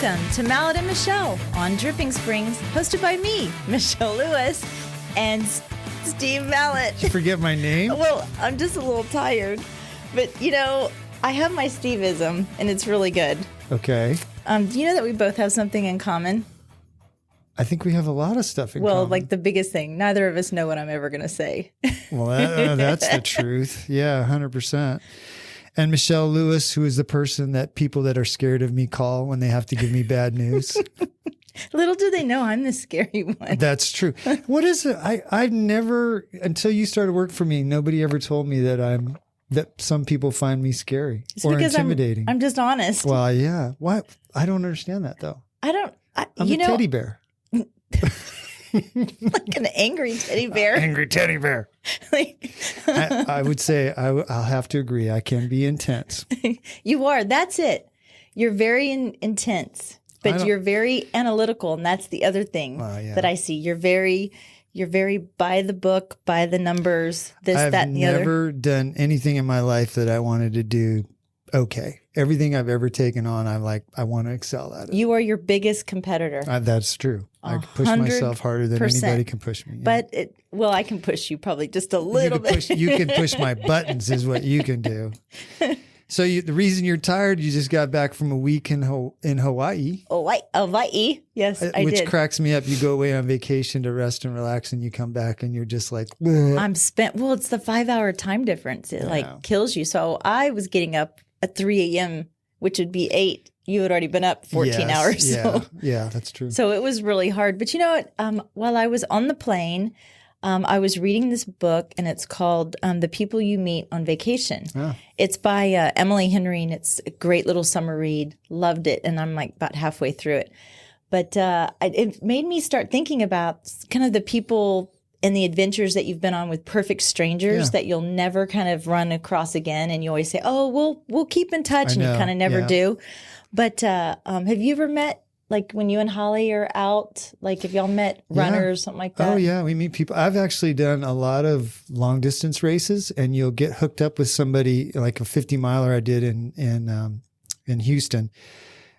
Welcome to Mallett and Michelle on Dripping Springs, hosted by me, Michelle Lewis, and Steve Mallett. Did you forget my name? Well, I'm just a little tired, but I have my Steveism, and it's really good. Okay. Do you know that we both have something in common? I think we have a lot of stuff in common. Well, like the biggest thing, neither of us know what I'm ever going to say. Well, that's the truth. Yeah, 100%. And Michelle Lewis, who is the person that people that are scared of me call when they have to give me bad news. Little do they know I'm the scary one. That's true. What is it? I've never, until you started work for me, nobody ever told me that some people find me scary or intimidating. I'm just honest. Well, yeah. Why? I don't understand that though. I'm a teddy bear. Like an angry teddy bear. Angry teddy bear. I would say I'll have to agree. I can be intense. You are. That's it. You're very intense, but you're very analytical, and that's the other thing that I see. You're very by the book, by the numbers. That, and the other. I've never done anything in my life that I wanted to do. Okay. Everything I've ever taken on, I want to excel at it. You are your biggest competitor. That's true. I push myself harder than anybody can push me. Yeah. But I can push you probably just a little bit. You can push my buttons is what you can do. So the reason you're tired, you just got back from a week in Hawaii. Hawaii. Yes, I did. Which cracks me up. You go away on vacation to rest and relax, and you come back and you're just like, ugh. Well, it's the 5-hour time difference. It kills you. So I was getting up at 3 a.m., which would be 8. You had already been up 14 hours. Yeah, yeah, that's true. So it was really hard. But you know what? While I was on the plane, I was reading this book, and it's called The People You Meet on Vacation. Oh. It's by Emily Henry, and it's a great little summer read. Loved it, and I'm like about halfway through it. But it made me start thinking about kind of the people and the adventures that you've been on with perfect strangers that you'll never kind of run across again. And you always say, oh, we'll keep in touch. And you kind of never do. But have you ever met, like when you and Holly are out, like if y'all met runners, something like that? Oh, yeah. We meet people. I've actually done a lot of long distance races, and you'll get hooked up with somebody, like a 50 miler I did in Houston.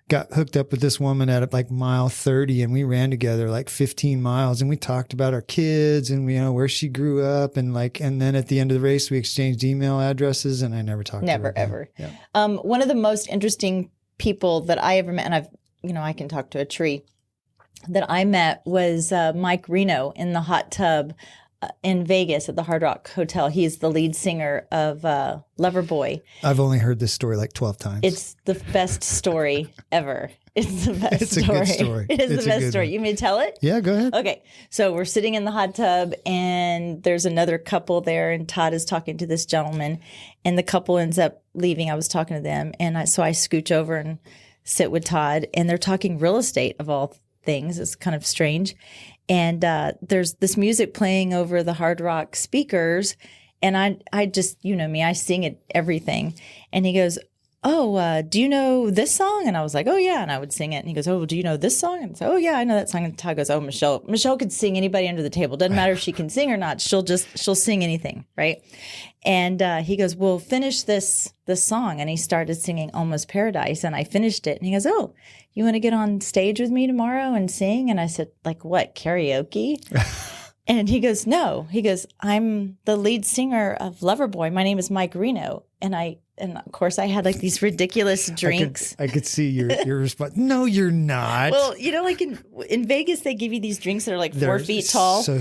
Got hooked up with this woman at like mile 30, and we ran together like 15 miles, and we talked about our kids and where she grew up, and then at the end of the race we exchanged email addresses, and I never talked to her again. Ever. Yeah. One of the most interesting people that I ever met, and I can talk to a tree, that I met was Mike Reno in the hot tub in Vegas at the Hard Rock Hotel. He's the lead singer of Loverboy. I've only heard this story like 12 times. It's the best story ever. It's the best story. It's a good story. It is the best story. You want me to tell it? Yeah, go ahead. Okay. So we're sitting in the hot tub, and there's another couple there, and Todd is talking to this gentleman, and the couple ends up leaving. I was talking to them, and so I scooch over and sit with Todd, and they're talking real estate of all things. It's kind of strange. And there's this music playing over the Hard Rock speakers, and I just, me, I sing at everything. And he goes, oh, do you know this song? And I was like, oh, yeah. And I would sing it. And he goes, oh, do you know this song? And I said, oh, yeah, I know that song. And Todd goes, oh, Michelle could sing anybody under the table. Doesn't matter if she can sing or not. She'll sing anything, right? And he goes, well, finish this song. And he started singing Almost Paradise, and I finished it. And he goes, oh, you want to get on stage with me tomorrow and sing? And I said, like what, karaoke? And he goes, no. He goes, I'm the lead singer of Loverboy. My name is Mike Reno. And of course, I had like these ridiculous drinks. I could see your response. No, you're not. Well, like in Vegas, they give you these drinks that are like 4 feet tall. So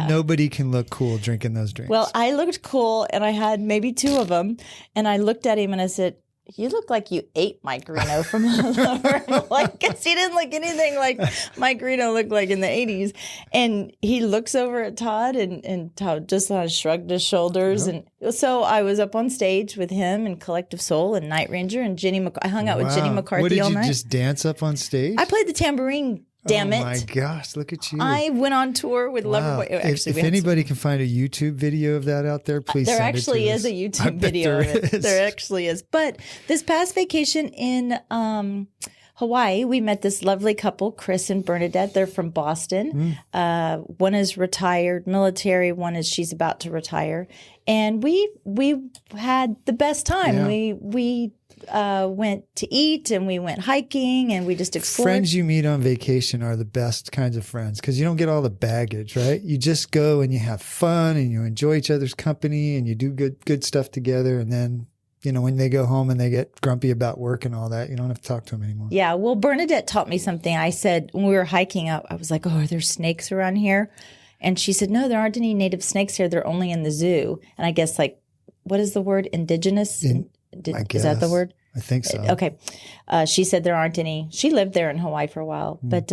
nobody can look cool drinking those drinks. Well, I looked cool, and I had maybe 2 of them. And I looked at him and I said, you look like you ate Mike Reno from Lover. Because he didn't look anything like Mike Reno looked like in the 80s. And he looks over at Todd, and Todd just kind of shrugged his shoulders. Yep. And so I was up on stage with him and Collective Soul and Night Ranger and Jenny I hung out with Jenny McCarthy all night. What, did you just dance up on stage? I played the tambourine. Damn it. Oh my gosh, look at you. I went on tour with Loverboy. If anybody can find a YouTube video of that out there, please send it to us. There actually is a YouTube video of it. There actually is. But this past vacation in Hawaii, we met this lovely couple, Chris and Bernadette. They're from Boston. One is retired military. One is she's about to retire. And we had the best time. Yeah. We went to eat and we went hiking and we just explored. Friends you meet on vacation are the best kinds of friends because you don't get all the baggage, right? You just go and you have fun and you enjoy each other's company and you do good stuff together. And then, when they go home and they get grumpy about work and all that, you don't have to talk to them anymore. Yeah. Well, Bernadette taught me something. I said, when we were hiking up, I was like, are there snakes around here? And she said, no, there aren't any native snakes here. They're only in the zoo. And I guess what is the word? Indigenous? Is that the word? I think so. Okay. She said there aren't any. She lived there in Hawaii for a while, but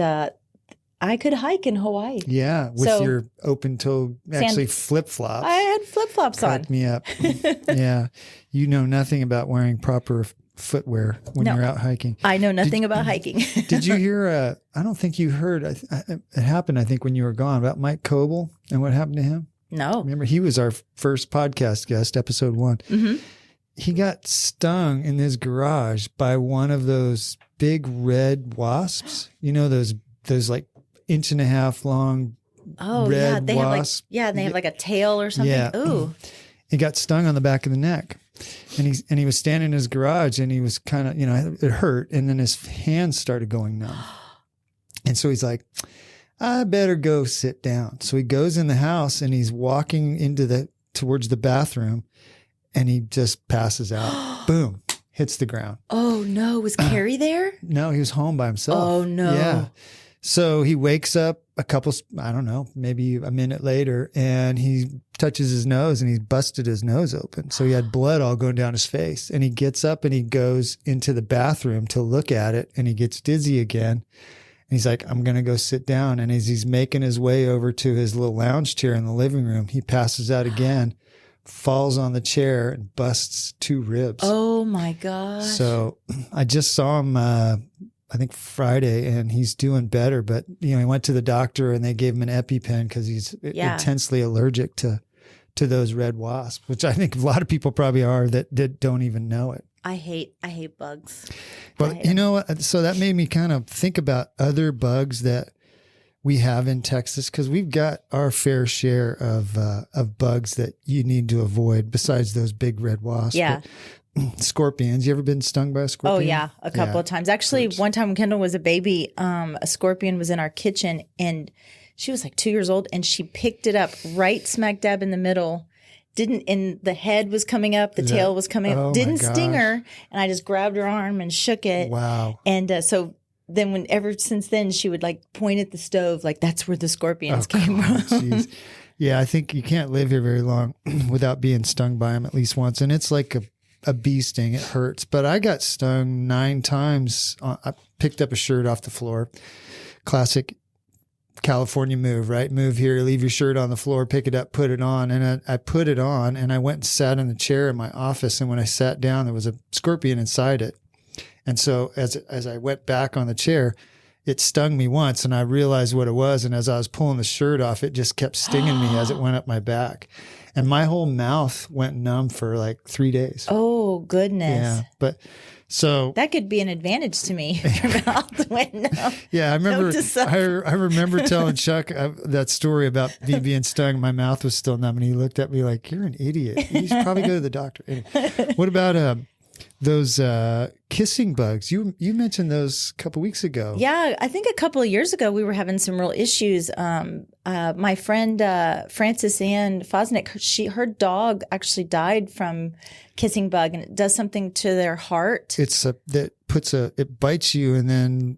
I could hike in Hawaii. Yeah, with your open-toe, actually flip-flops. I had flip-flops on. Cracked me up. Yeah. You know nothing about wearing proper footwear when you're out hiking. I know nothing about hiking. Did you hear, I don't think you heard, it happened, I think, when you were gone, about Mike Coble and what happened to him? No. Remember, he was our first podcast guest, episode 1. Mm-hmm. He got stung in his garage by one of those big red wasps. Those like 1.5 long red wasps. They have like a tail or something. Yeah. Ooh. He got stung on the back of the neck. And he was standing in his garage and he was kind of, it hurt. And then his hands started going numb. And so he's like, I better go sit down. So he goes in the house and he's walking towards the bathroom and he just passes out. Boom. Hits the ground. Oh no. Was Carrie there? No, he was home by himself. Oh no. Yeah. So he wakes up maybe a minute later, and he touches his nose and he's busted his nose open. So he had blood all going down his face. And he gets up and he goes into the bathroom to look at it, and he gets dizzy again. And he's like, I'm going to go sit down. And as he's making his way over to his little lounge chair in the living room, he passes out again, falls on the chair and busts 2 ribs. Oh my gosh. So I just saw him, I think Friday, and he's doing better, but he went to the doctor and they gave him an EpiPen because he's intensely allergic to those red wasps, which I think a lot of people probably are that don't even know it. I hate bugs. But you know what? So that made me kind of think about other bugs that we have in Texas, because we've got our fair share of bugs that you need to avoid besides those big red wasps. Yeah. But scorpions. You ever been stung by a scorpion? Oh yeah, a couple of times. Actually, one time when Kendall was a baby, a scorpion was in our kitchen and she was like 2 years old and she picked it up right smack dab in the middle. And the head was coming up, the tail was coming up. Didn't sting her, and I just grabbed her arm and shook it. Wow. And so then ever since then, she would like point at the stove, like that's where the scorpions came from. Geez. Yeah, I think you can't live here very long without being stung by them at least once. And it's like a bee sting. It hurts. But I got stung 9 times. I picked up a shirt off the floor. Classic California move, right? Move here, leave your shirt on the floor, pick it up, put it on. And I put it on and I went and sat in the chair in my office. And when I sat down, there was a scorpion inside it. And so as I went back on the chair, it stung me once and I realized what it was. And as I was pulling the shirt off, it just kept stinging me as it went up my back. And my whole mouth went numb for like 3 days. Oh, goodness. Yeah. But so that could be an advantage to me if your mouth went numb. Yeah. I remember telling Chuck that story about me being stung. My mouth was still numb and he looked at me like, you're an idiot. You should probably go to the doctor. Anyway, what about those kissing bugs? You mentioned those a couple weeks ago. Yeah, I think a couple of years ago we were having some real issues. My friend Frances Ann Fosnick, her dog actually died from kissing bug, and it does something to their heart. It bites you, and then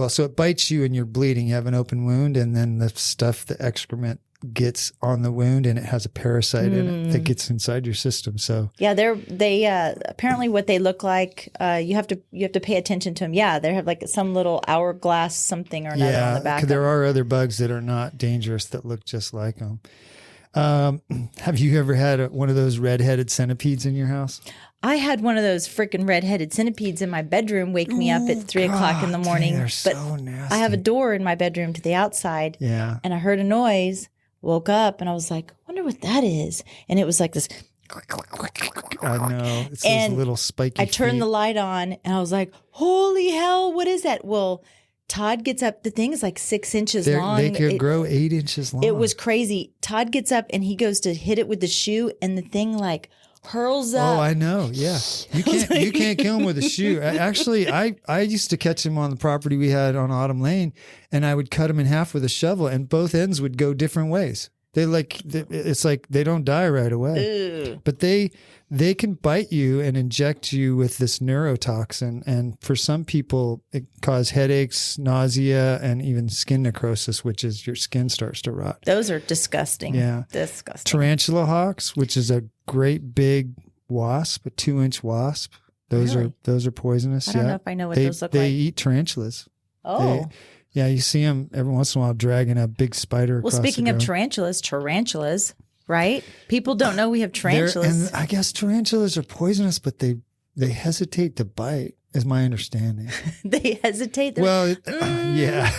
so it bites you and you're bleeding. You have an open wound, and then the excrement gets on the wound and it has a parasite in it that gets inside your system. So yeah, they apparently what they look like, you have to pay attention to them. Yeah, they have like some little hourglass something or another on the back. There are other bugs that are not dangerous that look just like them. Have you ever had one of those red-headed centipedes in your house? I had one of those freaking red-headed centipedes in my bedroom wake me up at 3 o'clock in the morning. They're so nasty. I have a door in my bedroom to the outside. Yeah. And I heard a noise, woke up, and I was like, wonder what that is. And it was like this I know. It's And those little spiky I turned feet. the light on and I was like, holy hell, what is that? Well, Todd gets up. The thing is like 6 inches long. They could grow 8 inches long. It was crazy. Todd gets up and he goes to hit it with the shoe and the thing like hurls up. Oh, I know. Yeah. You can't kill him with a shoe. I used to catch him on the property we had on Autumn Lane, and I would cut him in half with a shovel, and both ends would go different ways. It's like they don't die right away. Ugh. But they can bite you and inject you with this neurotoxin. And for some people, it causes headaches, nausea, and even skin necrosis, which is your skin starts to rot. Those are disgusting. Yeah. Disgusting. Tarantula hawks, which is a great big wasp, a 2-inch wasp. Those are poisonous. I don't know if I know what those look they like. eat tarantulas. Oh. Yeah, you see them every once in a while dragging a big spider across Well, speaking the of ground. tarantulas, right? People don't know we have tarantulas. And I guess tarantulas are poisonous, but they hesitate to bite, is my understanding. They hesitate. Well, yeah.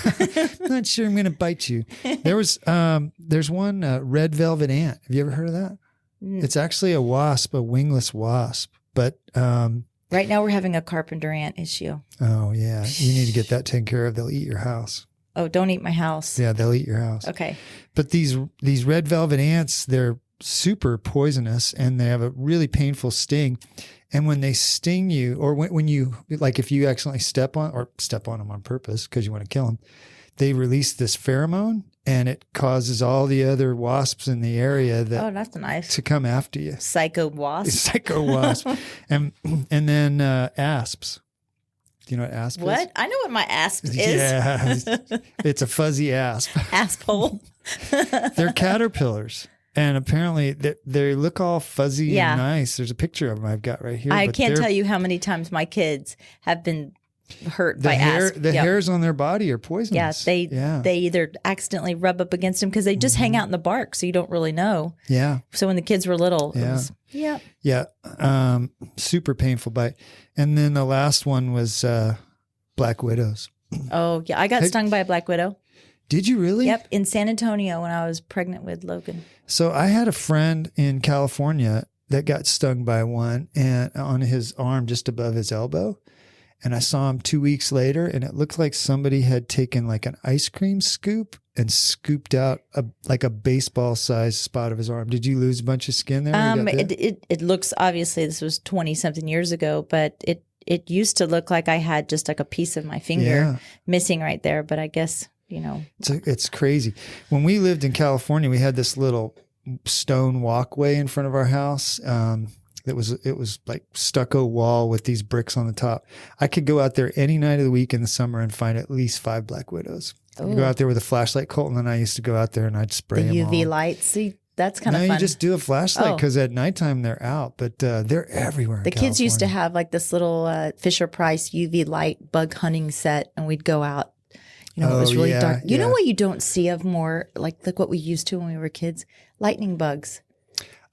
I'm not sure I'm going to bite you. There's one red velvet ant. Have you ever heard of that? It's actually a wasp, a wingless wasp. But right now we're having a carpenter ant issue. oh, yeah. You need to get that taken care of. They'll eat your house. Oh, don't eat my house. Yeah, they'll eat your house. Okay. But these red velvet ants, they're super poisonous and they have a really painful sting. And when they sting you, or when you, like if you accidentally step on them on purpose because you want to kill them, they release this pheromone and it causes all the other wasps in the area Oh, that's nice. to come after you. Psycho wasp. Psycho wasp. and then asps. Do you know what asp is? What? I know what my asp is. Yeah. It's a fuzzy asp. Asshole. They're caterpillars. And apparently they look all fuzzy and nice. There's a picture of them I've got right here. I can't tell you how many times my kids have been hurt by asp. The hairs on their body are poisonous. Yeah, they either accidentally rub up against them because they just hang out in the bark, so you don't really know. Yeah. So when the kids were little, Yeah. it was, yeah. Yeah. Super painful bite. And then the last one was black widows. Oh, yeah. I got stung by a black widow. Did you really? Yep. In San Antonio when I was pregnant with Logan. So I had a friend in California that got stung by one and on his arm just above his elbow. And I saw him 2 weeks later and it looked like somebody had taken like an ice cream scoop and scooped out like a baseball sized spot of his arm. Did you lose a bunch of skin there? It looks, obviously this was 20 something years ago, but it used to look like I had just like a piece of my finger missing right there. But I guess, it's crazy. When we lived in California, we had this little stone walkway in front of our house. It was like stucco wall with these bricks on the top. I could go out there any night of the week in the summer and find at least 5 black widows. You go out there with a flashlight, Colton and I used to go out there and I'd spray them the all. UV lights. See, that's kind of fun. You just do a flashlight because at nighttime they're out, but they're everywhere in The kids used to California. have like this little Fisher-Price UV light bug hunting set, and we'd go out. It was really dark. You know what you don't see of more, like what we used to when we were kids? Lightning bugs.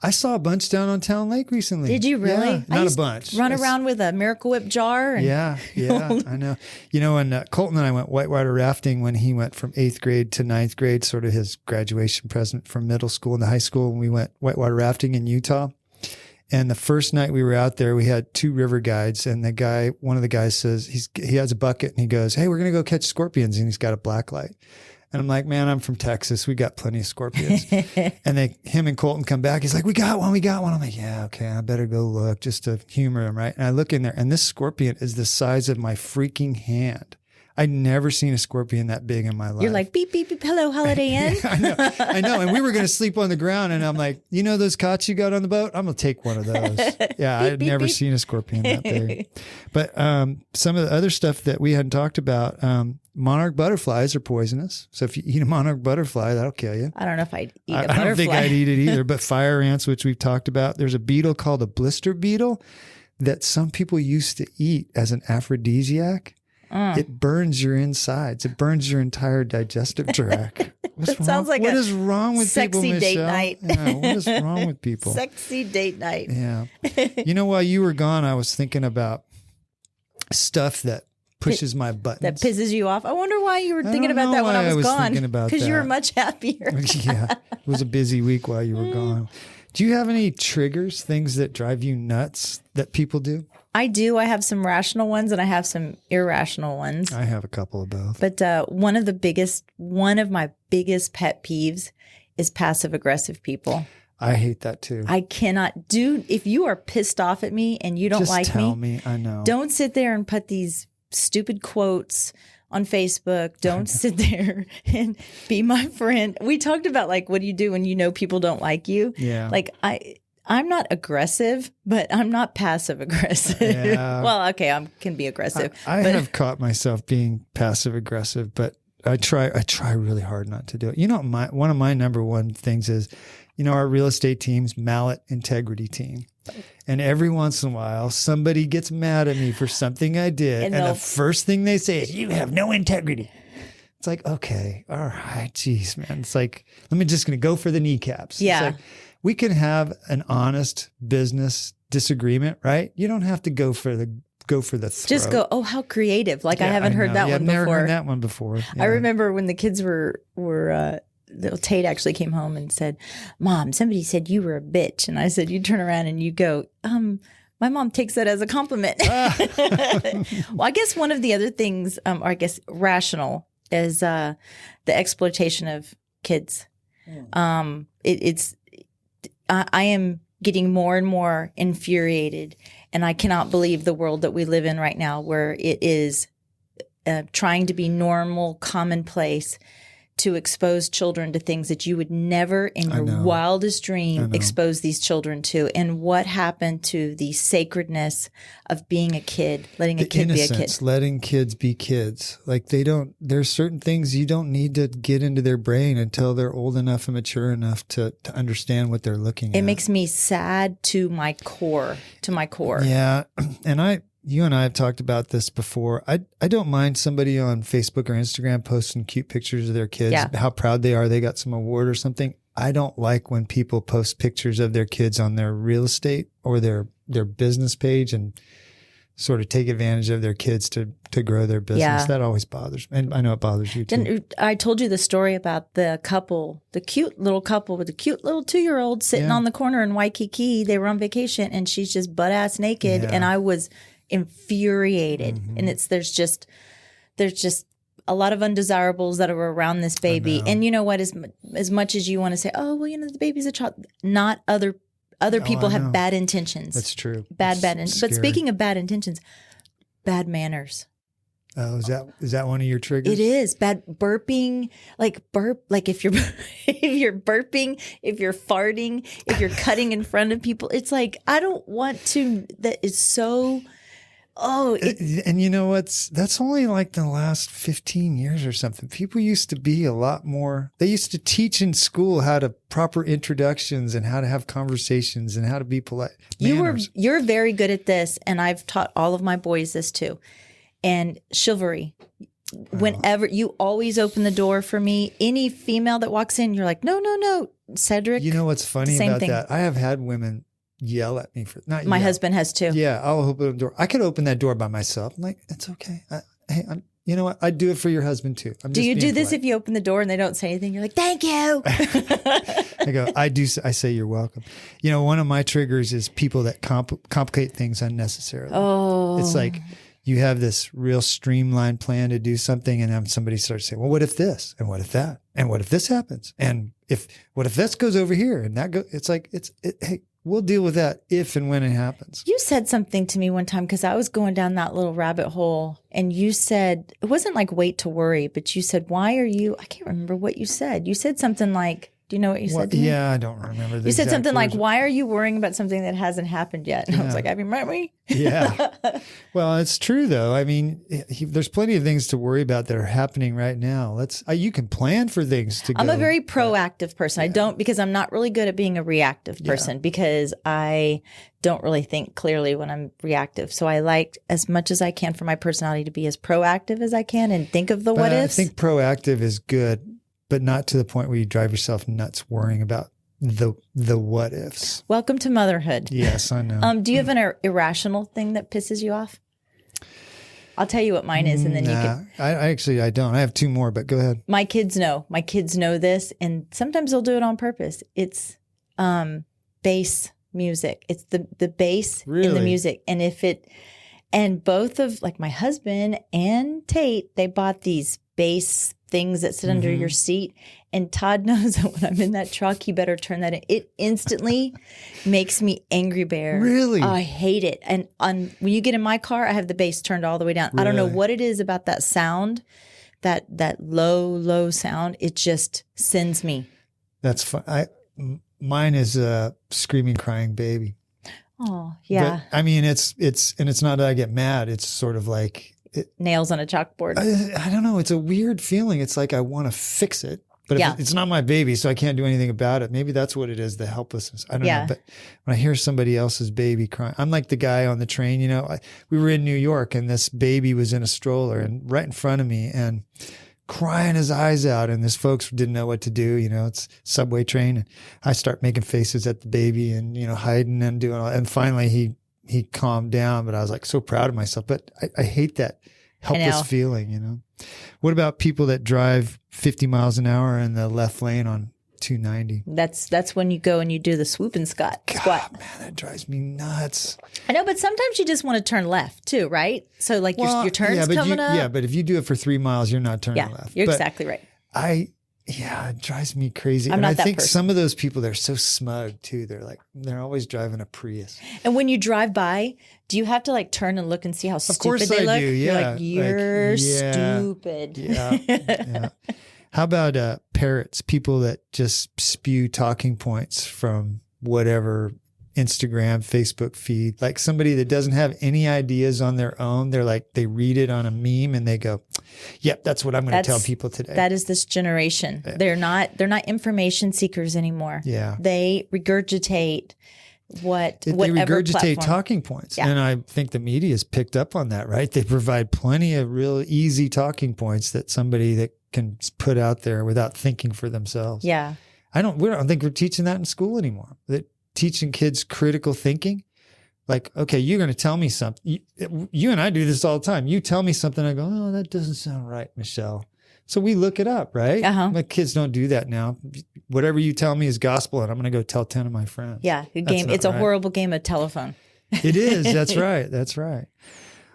I saw a bunch down on Town Lake recently. Did you really? Yeah, I not used a bunch. to run around with a Miracle Whip jar. And, Yeah, I know. When Colton and I went whitewater rafting when he went from 8th grade to 9th grade, sort of his graduation present from middle school into high school, when we went whitewater rafting in Utah. And the first night we were out there, we had 2 river guides, and one of the guys says he has a bucket and he goes, "Hey, we're going to go catch scorpions." And he's got a black light. And I'm like, "Man, I'm from Texas. We got plenty of scorpions." And him and Colton come back. He's like, we got one. I'm like, "Yeah, okay, I better go look," just to humor him, right? And I look in there, and this scorpion is the size of my freaking hand. I'd never seen a scorpion that big in my life. You're like, beep, beep, beep, hello, Holiday Inn. I know. And we were going to sleep on the ground. And I'm like, those cots you got on the boat? I'm going to take one of those. Yeah, I had never seen a scorpion that big. But some of the other stuff that we hadn't talked about, monarch butterflies are poisonous. So if you eat a monarch butterfly, that'll kill you. I don't know if I'd eat a butterfly. I don't think I'd eat it either. But fire ants, which we've talked about, there's a beetle called a blister beetle that some people used to eat as an aphrodisiac. It burns your insides. It burns your entire digestive tract. Sounds like what is wrong with people, sexy Michelle? date night. Yeah, what is wrong with people? Sexy date night. Yeah. While you were gone, I was thinking about stuff that pushes my buttons. That pisses you off. I wonder why you were thinking about that when I was gone. Thinking about because you that. were much happier. Yeah. It was a busy week while you were gone. Do you have any triggers, things that drive you nuts that people do? I do. I have some rational ones and I have some irrational ones. I have a couple of both. But one of my biggest pet peeves is passive aggressive people. I hate that too. I cannot do, if you are pissed off at me and you don't Just like tell me. I know. Don't sit there and put these stupid quotes on Facebook. Don't sit there and be my friend. We talked about like, what do you do when you know people don't like you? Yeah. Like I'm not aggressive, but I'm not passive aggressive. Yeah. Well, okay, I can be aggressive. I have caught myself being passive aggressive, but I try really hard not to do it. You know, one of my number one things is, you know, our real estate team's Mallett integrity team. And every once in a while, somebody gets mad at me for something I did. And the first thing they say is, you have no integrity. It's like, okay, all right, geez, man. It's like, let me just going to go for the kneecaps. Yeah. It's like, we can have an honest business disagreement, right? You don't have to go for the throat. Just go, oh, how creative. Like, yeah, I haven't heard that one I've before. Never heard that one before. Yeah. I remember when the kids were little Tate actually came home and said, Mom, somebody said you were a bitch. And I said, you turn around and you go, my mom takes that as a compliment. Well, I guess one of the other things, or I guess rational, is the exploitation of kids. I am getting more and more infuriated, and I cannot believe the world that we live in right now, where it is trying to be normal, commonplace to expose children to things that you would never in your wildest dream expose these children to. And what happened to the sacredness of being a kid, letting a kid be a kid. Letting kids be kids. Like there's certain things you don't need to get into their brain until they're old enough and mature enough to understand what they're looking at. It makes me sad to my core, Yeah. And you and I have talked about this before. I don't mind somebody on Facebook or Instagram posting cute pictures of their kids, how proud they are they got some award or something. I don't like when people post pictures of their kids on their real estate or their business page and sort of take advantage of their kids to grow their business. Yeah. That always bothers me. And I know it bothers you too. I told you the story about the cute little couple with a cute little 2-year-old sitting on the corner in Waikiki. They were on vacation and she's just butt ass naked. Yeah. And I was infuriated. Mm-hmm. And there's just a lot of undesirables that are around this baby. And you know what, as much as you want to say, oh, well, you know, the baby's a child, not other people have bad intentions. That's true. Bad intentions. But speaking of bad intentions, bad manners. Oh, is that one of your triggers? It is. Bad burping, like if you're burping, if you're farting, if you're cutting in front of people. It's like, I don't want to, that is so... and you know that's only like the last 15 years or something. People used to be a lot more, they used to teach in school how to proper introductions and how to have conversations and how to be polite. You're very good at this. And I've taught all of my boys this too. And chivalry. Whenever you always open the door for me, any female that walks in, you're like, no, Cedric. You know what's funny about that? I have had women yell at me for not. My husband has too. Yeah, I'll open the door. I could open that door by myself. I'm like, it's okay. You know what? I'd do it for your husband too. Do you do this if you open the door and they don't say anything? You're like, thank you. I go, I say you're welcome. You know, one of my triggers is people that complicate things unnecessarily. Oh, it's like you have this real streamlined plan to do something, and then somebody starts saying, well, what if this? And what if that? And what if this happens? And what if this goes over here? And that it's like, hey, we'll deal with that if and when it happens. You said something to me one time because I was going down that little rabbit hole, and you said, it wasn't like wait to worry, but you said, why are you, I can't remember what you said. You said something like, do you know what you said? Yeah, I don't remember. You said something like, why are you worrying about something that hasn't happened yet? And I was like, have you met me? Yeah. Well, it's true though. I mean, there's plenty of things to worry about that are happening right now. You can plan for things to go. I'm a very proactive person. Yeah. I don't, because I'm not really good at being a reactive person because I don't really think clearly when I'm reactive. So I like as much as I can for my personality to be as proactive as I can and think of the what ifs. I think proactive is good, but not to the point where you drive yourself nuts worrying about the what ifs. Welcome to motherhood. Yes, I know. Do you have an irrational thing that pisses you off? I'll tell you what mine is, and then you can. I don't. I have two more, but go ahead. My kids know. My kids know this, and sometimes they'll do it on purpose. It's bass music. It's the bass in the Really? music. And both of like my husband and Tate, they bought these bass things that sit under your seat. And Todd knows that when I'm in that truck, he better turn that in. It instantly makes me angry bear. Really? I hate it. And when you get in my car, I have the bass turned all the way down. I don't know Really? what it is about that sound, that low sound. It just sends me. That's fun. Mine is a screaming, crying baby. Oh, yeah. But, I mean, it's not that I get mad. It's sort of like Nails on a chalkboard. I don't know. It's a weird feeling. It's like I want to fix it, but it's not my baby, so I can't do anything about it. Maybe that's what it is, the helplessness. I don't know. But when I hear somebody else's baby crying, I'm like the guy on the train. We were in New York, and this baby was in a stroller and right in front of me and crying his eyes out. And this folks didn't know what to do. It's subway train, and I start making faces at the baby and hiding and doing all. And finally, he calmed down, but I was like so proud of myself. But I hate that helpless feeling, What about people that drive 50 miles an hour in the left lane on 290? That's when you go and you do the swoop and squat. God, man, that drives me nuts. I know, but sometimes you just want to turn left too, right? So like your turn's coming up. Yeah, but if you do it for 3 miles, you're not turning left. You're exactly right. It drives me crazy. I'm not I that think person. some of those people, they're so smug too. They're always driving a Prius. And when you drive by, do you have to like turn and look and see how stupid they look? Do, yeah. You're stupid. Yeah. How about parrots, people that just spew talking points from whatever Instagram, Facebook feed, like somebody that doesn't have any ideas on their own. They're like, they read it on a meme and they go, yep, that's what I'm going to tell people today. That is this generation. Yeah. They're not information seekers anymore. Yeah. They regurgitate they regurgitate platform. Talking points. Yeah. And I think the media has picked up on that, right? They provide plenty of real easy talking points that somebody that can put out there without thinking for themselves. Yeah. We don't think we're teaching that in school anymore. That teaching kids critical thinking. Like, okay, you're going to tell me something. You and I do this all the time. You tell me something. I go, oh, that doesn't sound right, Michelle. So we look it up, right? My kids don't do that now. Whatever you tell me is gospel, and I'm going to go tell 10 of my friends. Yeah, it's a horrible game of telephone. It is. That's right. That's right.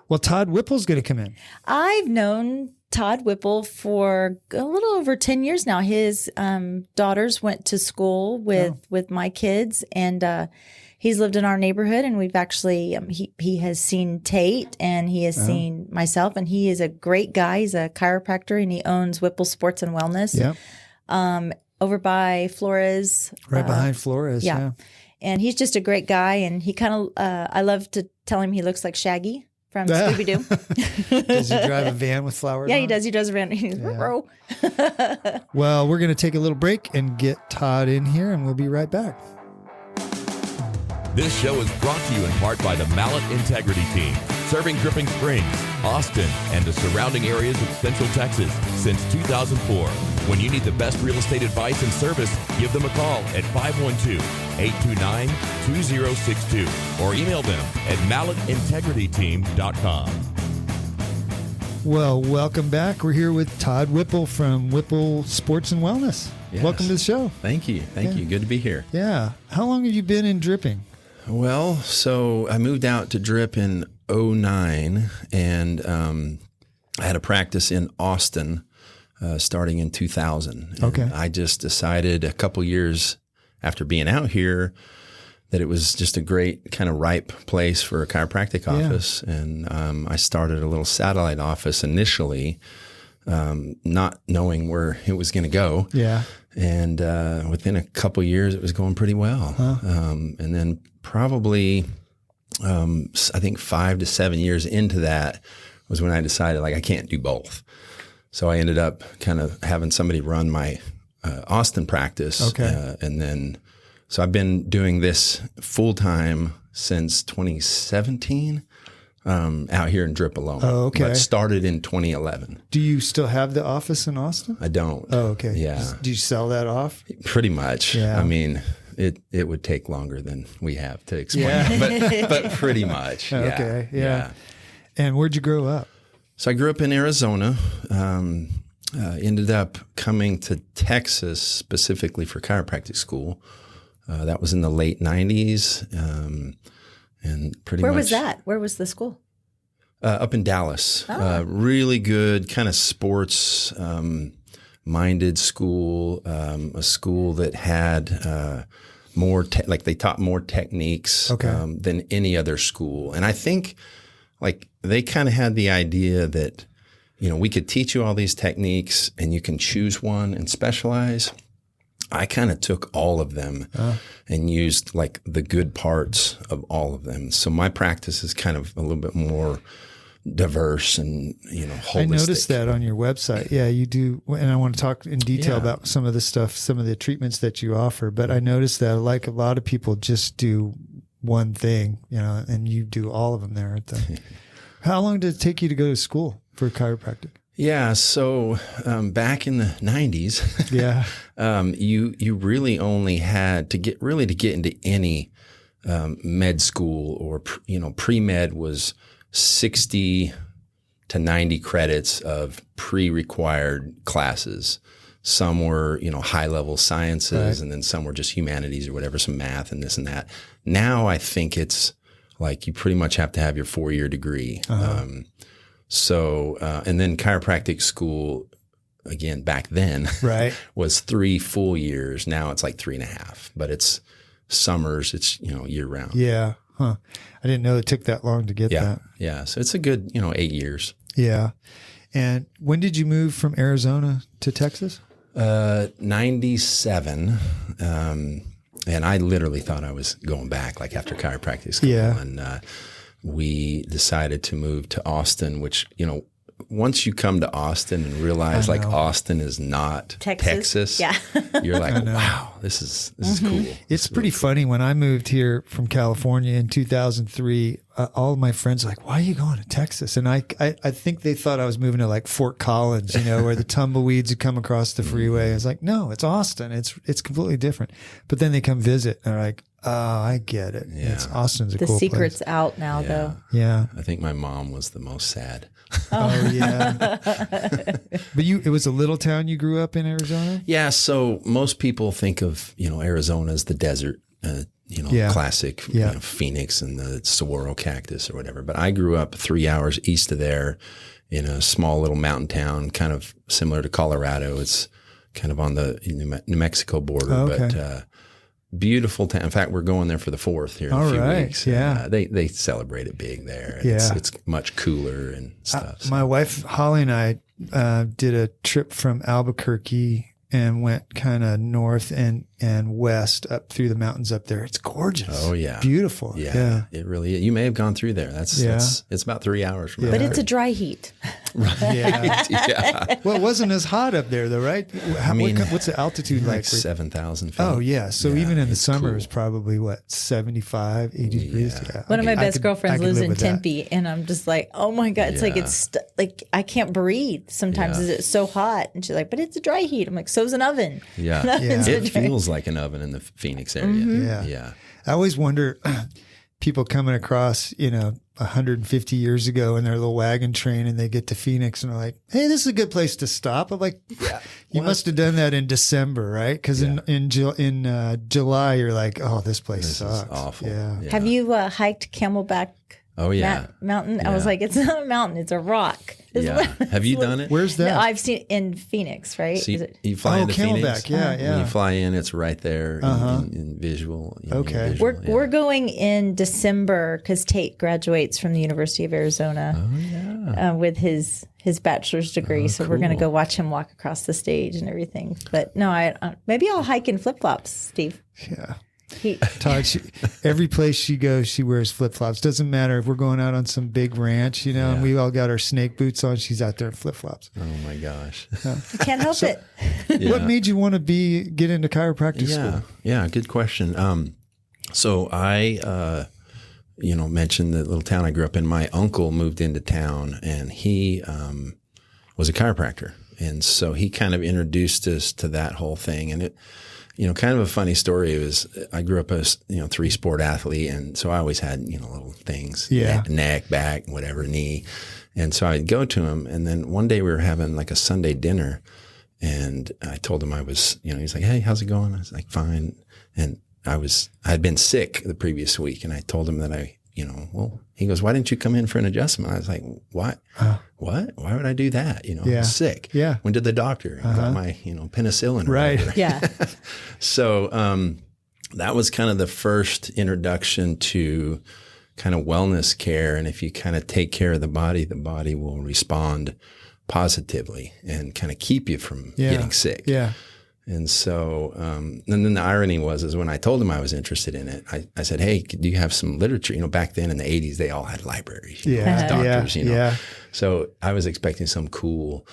Well, Todd Whipple's going to come in. I've known Todd Whipple for a little over 10 years now. His daughters went to school with my kids, and he's lived in our neighborhood, and we've actually, he has seen Tate, and he has seen myself, and he is a great guy. He's a chiropractor, and he owns Whipple Sports and Wellness over by Flores. Right behind Flores, yeah. And he's just a great guy, and he kind of, I love to tell him he looks like Shaggy from Scooby-Doo. Does he drive a van with flowers on? He does. He does a van. He's Well, we're going to take a little break and get Todd in here, and we'll be right back. This show is brought to you in part by the Mallett Integrity Team, serving Dripping Springs, Austin, and the surrounding areas of Central Texas since 2004. When you need the best real estate advice and service, give them a call at 512-829-2062 or email them at mallettintegrityteam.com. Well, welcome back. We're here with Todd Whipple from Whipple Sports and Wellness. Yes. Welcome to the show. Thank you. Thank you. Good to be here. Yeah. How long have you been in dripping? Well, so I moved out to Drip in 2009, and I had a practice in Austin starting in 2000. And I just decided a couple years after being out here that it was just a great kind of ripe place for a chiropractic office. And I started a little satellite office initially, not knowing where it was going to go. Yeah. And within a couple years, it was going pretty well. And then probably, I think 5 to 7 years into that was when I decided, like, I can't do both. So I ended up kind of having somebody run my Austin practice. And then, so I've been doing this full time since 2017. Out here in Drip alone. Oh, okay. But started in 2011. Do you still have the office in Austin? I don't. Oh, okay. Yeah. Do you sell that off? Pretty much. Yeah. I mean, it would take longer than we have to explain it, but pretty much. Okay. Yeah. And where'd you grow up? So I grew up in Arizona. Ended up coming to Texas specifically for chiropractic school. That was in the late 90s. And pretty Where much. was that? Where was the school? Up in Dallas. Oh. Really good kind of sports minded school, a school that had more they taught more techniques than any other school. And I think like they kind of had the idea that, you know, we could teach you all these techniques and you can choose one and specialize. I kind of took all of them and used like the good parts of all of them. So my practice is kind of a little bit more diverse and, you know, holistic. I noticed that on your website. Yeah, you do. And I want to talk in detail about some of the stuff, some of the treatments that you offer. But I noticed that like a lot of people just do one thing, you know, and you do all of them there at the. How long did it take you to go to school for chiropractic? Yeah. So back in the 90s, you really only had to get into any med school or, you know, pre-med was 60 to 90 credits of pre-required classes. Some were, you know, high-level sciences, and then some were just humanities or whatever, some math and this and that. Now I think it's like you pretty much have to have your 4-year degree. And then chiropractic school, again, back then was 3 full years. Now it's like 3.5, but it's summers. It's, you know, year round. Yeah. Huh. I didn't know it took that long to get that. Yeah. So it's a good, you know, 8 years. Yeah. And when did you move from Arizona to Texas? 97. And I literally thought I was going back like after chiropractic school. Yeah. And we decided to move to Austin, which, you know, once you come to Austin and realize like Austin is not Texas, you're like, wow, this is cool. It's pretty funny. When I moved here from California in 2003, all of my friends were like, why are you going to Texas? And I think they thought I was moving to like Fort Collins, you know, where the tumbleweeds would come across the freeway. I was like, no, it's Austin. It's completely different. But then they come visit and they're like, oh, I get it. Yeah. Austin's a cool place. The secret's out now, though. Yeah. I think my mom was the most sad. Oh yeah. But it was a little town you grew up in, Arizona? Yeah. So most people think of, you know, Arizona as the desert, classic, you know, Phoenix and the saguaro cactus or whatever. But I grew up 3 hours east of there in a small little mountain town, kind of similar to Colorado. It's kind of on the New Mexico border, but beautiful town. In fact, we're going there for the 4th here in a few weeks. Yeah. They celebrate it big there. And it's much cooler and stuff. My wife, Holly, and I did a trip from Albuquerque and went kind of north and west up through the mountains up there. It's gorgeous. Oh, yeah. Beautiful. Yeah. It really is. You may have gone through there. It's about 3 hours from But it's a dry heat. Yeah. Well, it wasn't as hot up there, though, right? What's the altitude like? 7,000 feet. Oh, yeah. So even in the summer, cool. it's probably, 75, 80 degrees? Yeah. One of my best girlfriends lives in Tempe, and I'm just like, oh, my God. It's like I can't breathe. Sometimes it's so hot. And she's like, but it's a dry heat. I'm like, so's an oven. Yeah. It feels like an oven in the Phoenix area. Mm-hmm. Yeah. I always wonder, people coming across, 150 years ago in their little wagon train and they get to Phoenix and they're like, hey, this is a good place to stop. I'm like, you must have done that in December, right? Because in July, you're like, oh, this place sucks. Is awful. Yeah. Have you hiked Camelback Mountain? Yeah. I was like, it's not a mountain, it's a rock. Have you done it? Where's that? No, I've seen it in Phoenix, right? So you fly into Phoenix? Camelback, yeah. When you fly in, it's right there in visual. Okay. We're going in December because Tate graduates from the University of Arizona with his bachelor's degree. So we're going to go watch him walk across the stage and everything. But no, maybe I'll hike in flip-flops, Steve. Yeah. Todd, every place she goes, she wears flip-flops. Doesn't matter if we're going out on some big ranch, and we all got our snake boots on. She's out there in flip-flops. Oh my gosh. You can't help it. What made you want to get into chiropractic school? Yeah, good question. So I, mentioned the little town I grew up in. My uncle moved into town and he was a chiropractor. And so he kind of introduced us to that whole thing. And it, kind of a funny story was I grew up as, 3-sport athlete. And so I always had, little things, neck, back, whatever, knee. And so I'd go to him. And then one day we were having like a Sunday dinner and I told him I was, he's like, hey, how's it going? I was like, fine. And I'd been sick the previous week, and I told him that he goes, why didn't you come in for an adjustment? I was like, what? What? Why would I do that? I was sick. Yeah. Went to the doctor. I got my, penicillin. Right. Whatever. Yeah. So that was kind of the first introduction to kind of wellness care. And if you kind of take care of the body will respond positively and kind of keep you from getting sick. Yeah. And so, and then the irony is when I told him I was interested in it, I said, hey, do you have some literature? Back then in the 80s, they all had libraries, doctors, Yeah. So I was expecting some cool,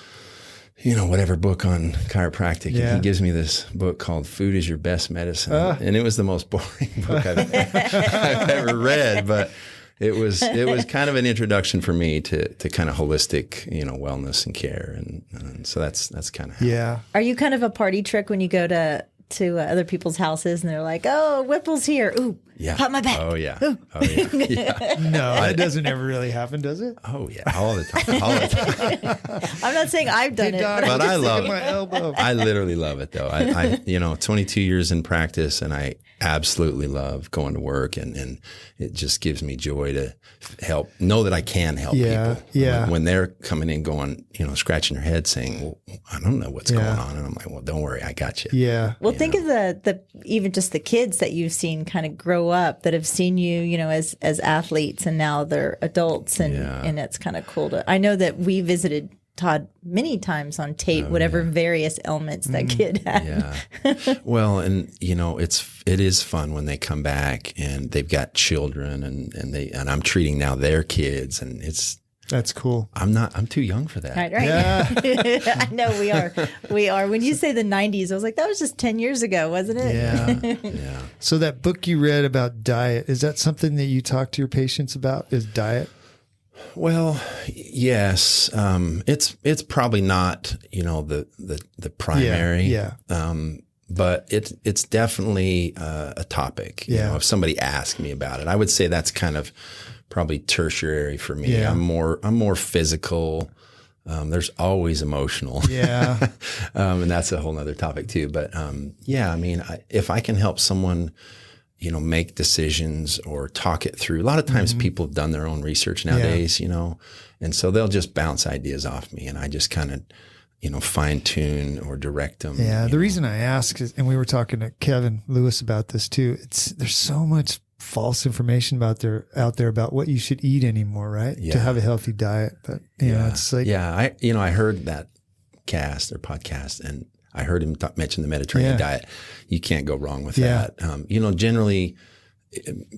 whatever book on chiropractic. Yeah. And he gives me this book called Food is Your Best Medicine. And it was the most boring book I've ever read, but it was kind of an introduction for me to kind of holistic, wellness and care. And so that's kind of how. Yeah. Are you kind of a party trick when you go to other people's houses and they're like, oh, Whipple's here. Ooh, pop my back. Oh, yeah. Ooh. Oh, yeah. No, that doesn't ever really happen, does it? Oh, yeah. All the time. I'm not saying I've done it, Doc, but But I love my it. elbow. I literally love it, though. I 22 years in practice, and I absolutely love going to work, and it just gives me joy to know that I can help people. Yeah. When they're coming in going, scratching their head saying, well, I don't know what's going on. And I'm like, well, don't worry, I got you. Yeah. Well, think of the even just the kids that you've seen kind of grow up that have seen you, as athletes, and now they're adults, and it's kind of cool to. I know that we visited Todd many times on tape, whatever various ailments that kid had. Yeah. Well, and it is fun when they come back and they've got children, and I'm treating now their kids, and that's cool. I'm too young for that. Right. Yeah. I know we are. When you say the 90s, I was like, that was just 10 years ago, wasn't it? Yeah. Yeah. So that book you read about diet, is that something that you talk to your patients about, is diet? Well, yes. It's probably not, the primary. Yeah. But it's definitely a topic. If somebody asked me about it, I would say that's kind of probably tertiary for me. Yeah. I'm more physical. There's always emotional. Yeah. And that's a whole nother topic too. But if I can help someone, make decisions or talk it through. A lot of times people have done their own research nowadays, and so they'll just bounce ideas off me, and I just kind of, fine tune or direct them. Yeah. The reason I ask is, and we were talking to Kevin Lewis about this too, there's so much false information out there about what you should eat anymore, right? Yeah. To have a healthy diet. But, it's like. Yeah. I heard that cast or podcast, and I heard him mention the Mediterranean diet. You can't go wrong with that. Generally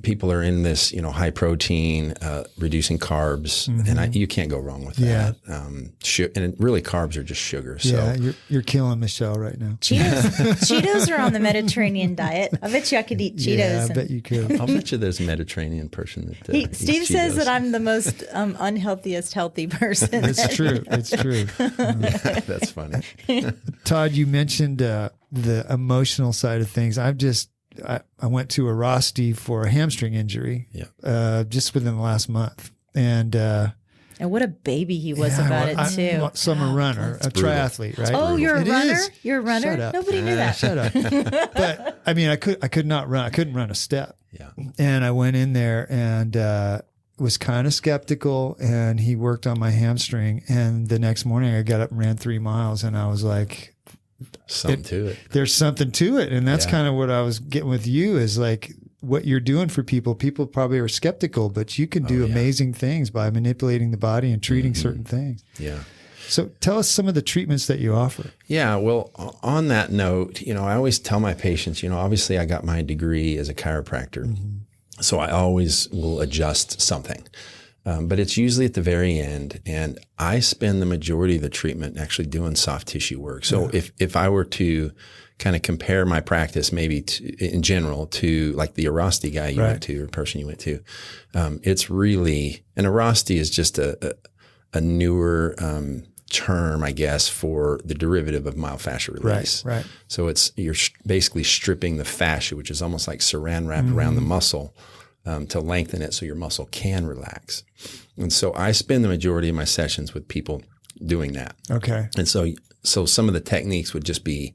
people are in this, high protein, reducing carbs, and you can't go wrong with that. And really carbs are just sugar. So yeah, you're killing Michelle right now. Cheetos are on the Mediterranean diet. I bet you I could eat Cheetos. Yeah, I bet you could. I'll bet you there's a Mediterranean person that eats Steve says Cheetos. that I'm the most unhealthiest healthy person. It's true. It's true. Yeah, that's funny. Todd, you mentioned the emotional side of things. I went to a Rosti for a hamstring injury just within the last month. And what a baby he was about it too. I'm a summer runner, a triathlete, right? Oh, you're a It runner? is. You're a runner? Shut up. Nobody knew that. Shut up. But I mean, I could not run. I couldn't run a step. Yeah. And I went in there and was kind of skeptical, and he worked on my hamstring. And the next morning I got up and ran 3 miles, and I was like, Something to it. There's something to it. And that's kind of what I was getting with you, is like what you're doing for people. People probably are skeptical, but you can do amazing things by manipulating the body and treating certain things. Yeah. So tell us some of the treatments that you offer. Yeah. Well, on that note, I always tell my patients, obviously I got my degree as a chiropractor, so I always will adjust something. But it's usually at the very end, and I spend the majority of the treatment actually doing soft tissue work. So if I were to kind of compare my practice maybe in general to like the Rosti guy you went to or person you went to, it's really, and Rosti is just a newer term, I guess, for the derivative of myofascial release. Right. So you're basically stripping the fascia, which is almost like saran wrapped around the muscle, to lengthen it so your muscle can relax. And so I spend the majority of my sessions with people doing that. Okay. And so some of the techniques would just be,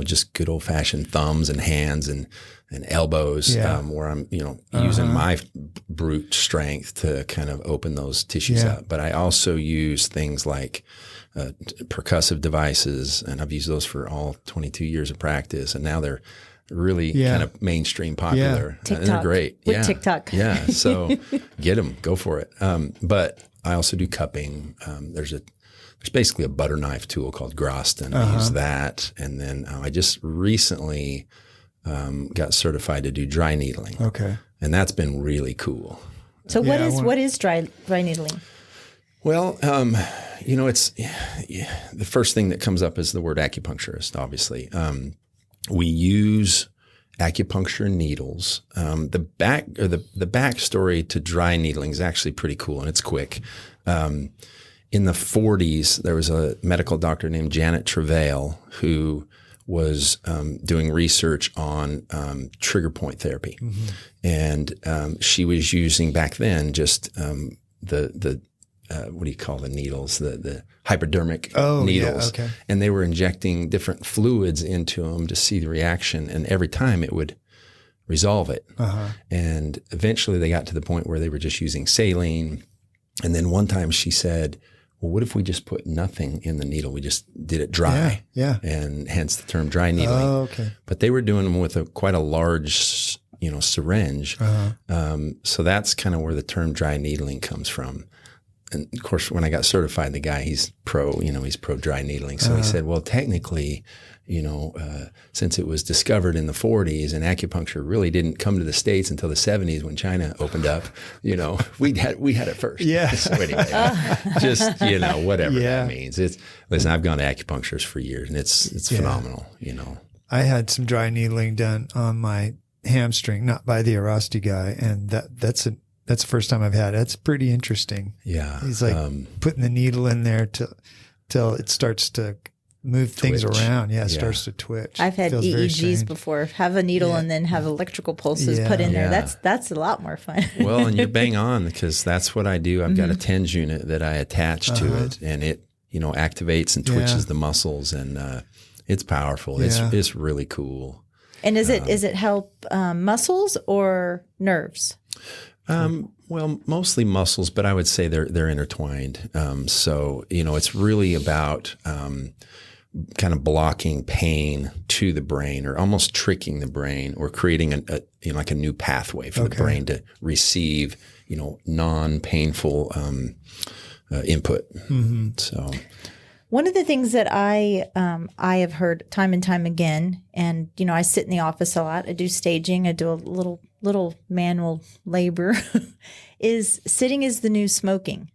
just good old fashioned thumbs and hands and elbows, where I'm, using my brute strength to kind of open those tissues up. But I also use things like percussive devices, and I've used those for all 22 years of practice. And now they're really kind of mainstream popular. TikTok. And they're great. With TikTok. Yeah. So get them, go for it. But I also do cupping. There's basically a butter knife tool called Groston. I use that. And then I just recently got certified to do dry needling. Okay. And that's been really cool. So what is dry needling? Well, it's the first thing that comes up is the word acupuncturist, obviously. We use acupuncture needles. The backstory to dry needling is actually pretty cool, and it's quick. In the 40s, there was a medical doctor named Janet Travail who was doing research on trigger point therapy. Mm-hmm. And she was using back then just the what do you call the needles? The hypodermic needles. Yeah, okay. And they were injecting different fluids into them to see the reaction. And every time it would resolve it. Uh-huh. And eventually they got to the point where they were just using saline. And then one time she said, well, what if we just put nothing in the needle? We just did it dry. Yeah. And hence the term dry needling. Oh, okay. But they were doing them with quite a large, syringe. Uh-huh. So that's kind of where the term dry needling comes from. And of course, when I got certified, the guy, he's pro dry needling. So he said, well, technically, since it was discovered in the 40s and acupuncture really didn't come to the States until the 70s when China opened up, we had it first. Yeah. So anyway, just, whatever that means. Listen, I've gone to acupuncturists for years and it's phenomenal, I had some dry needling done on my hamstring, not by the Arasti guy. And that's the first time I've had it. It's pretty interesting. Yeah. He's like putting the needle in there till it starts to move things around. Yeah, it starts to twitch. I've had EEGs before. Have a needle and then have electrical pulses put in there. That's a lot more fun. Well, and you're bang on because that's what I do. I've got a TENS unit that I attach to it, and it activates and twitches the muscles, and it's powerful. Yeah. It's really cool. And is it help muscles or nerves? Well, mostly muscles, but I would say they're intertwined. So, it's really about kind of blocking pain to the brain, or almost tricking the brain, or creating a new pathway for the brain to receive, non-painful input. Mm-hmm. So, one of the things that I have heard time and time again, and I sit in the office a lot. I do staging. I do a little manual labor. Is sitting is the new smoking.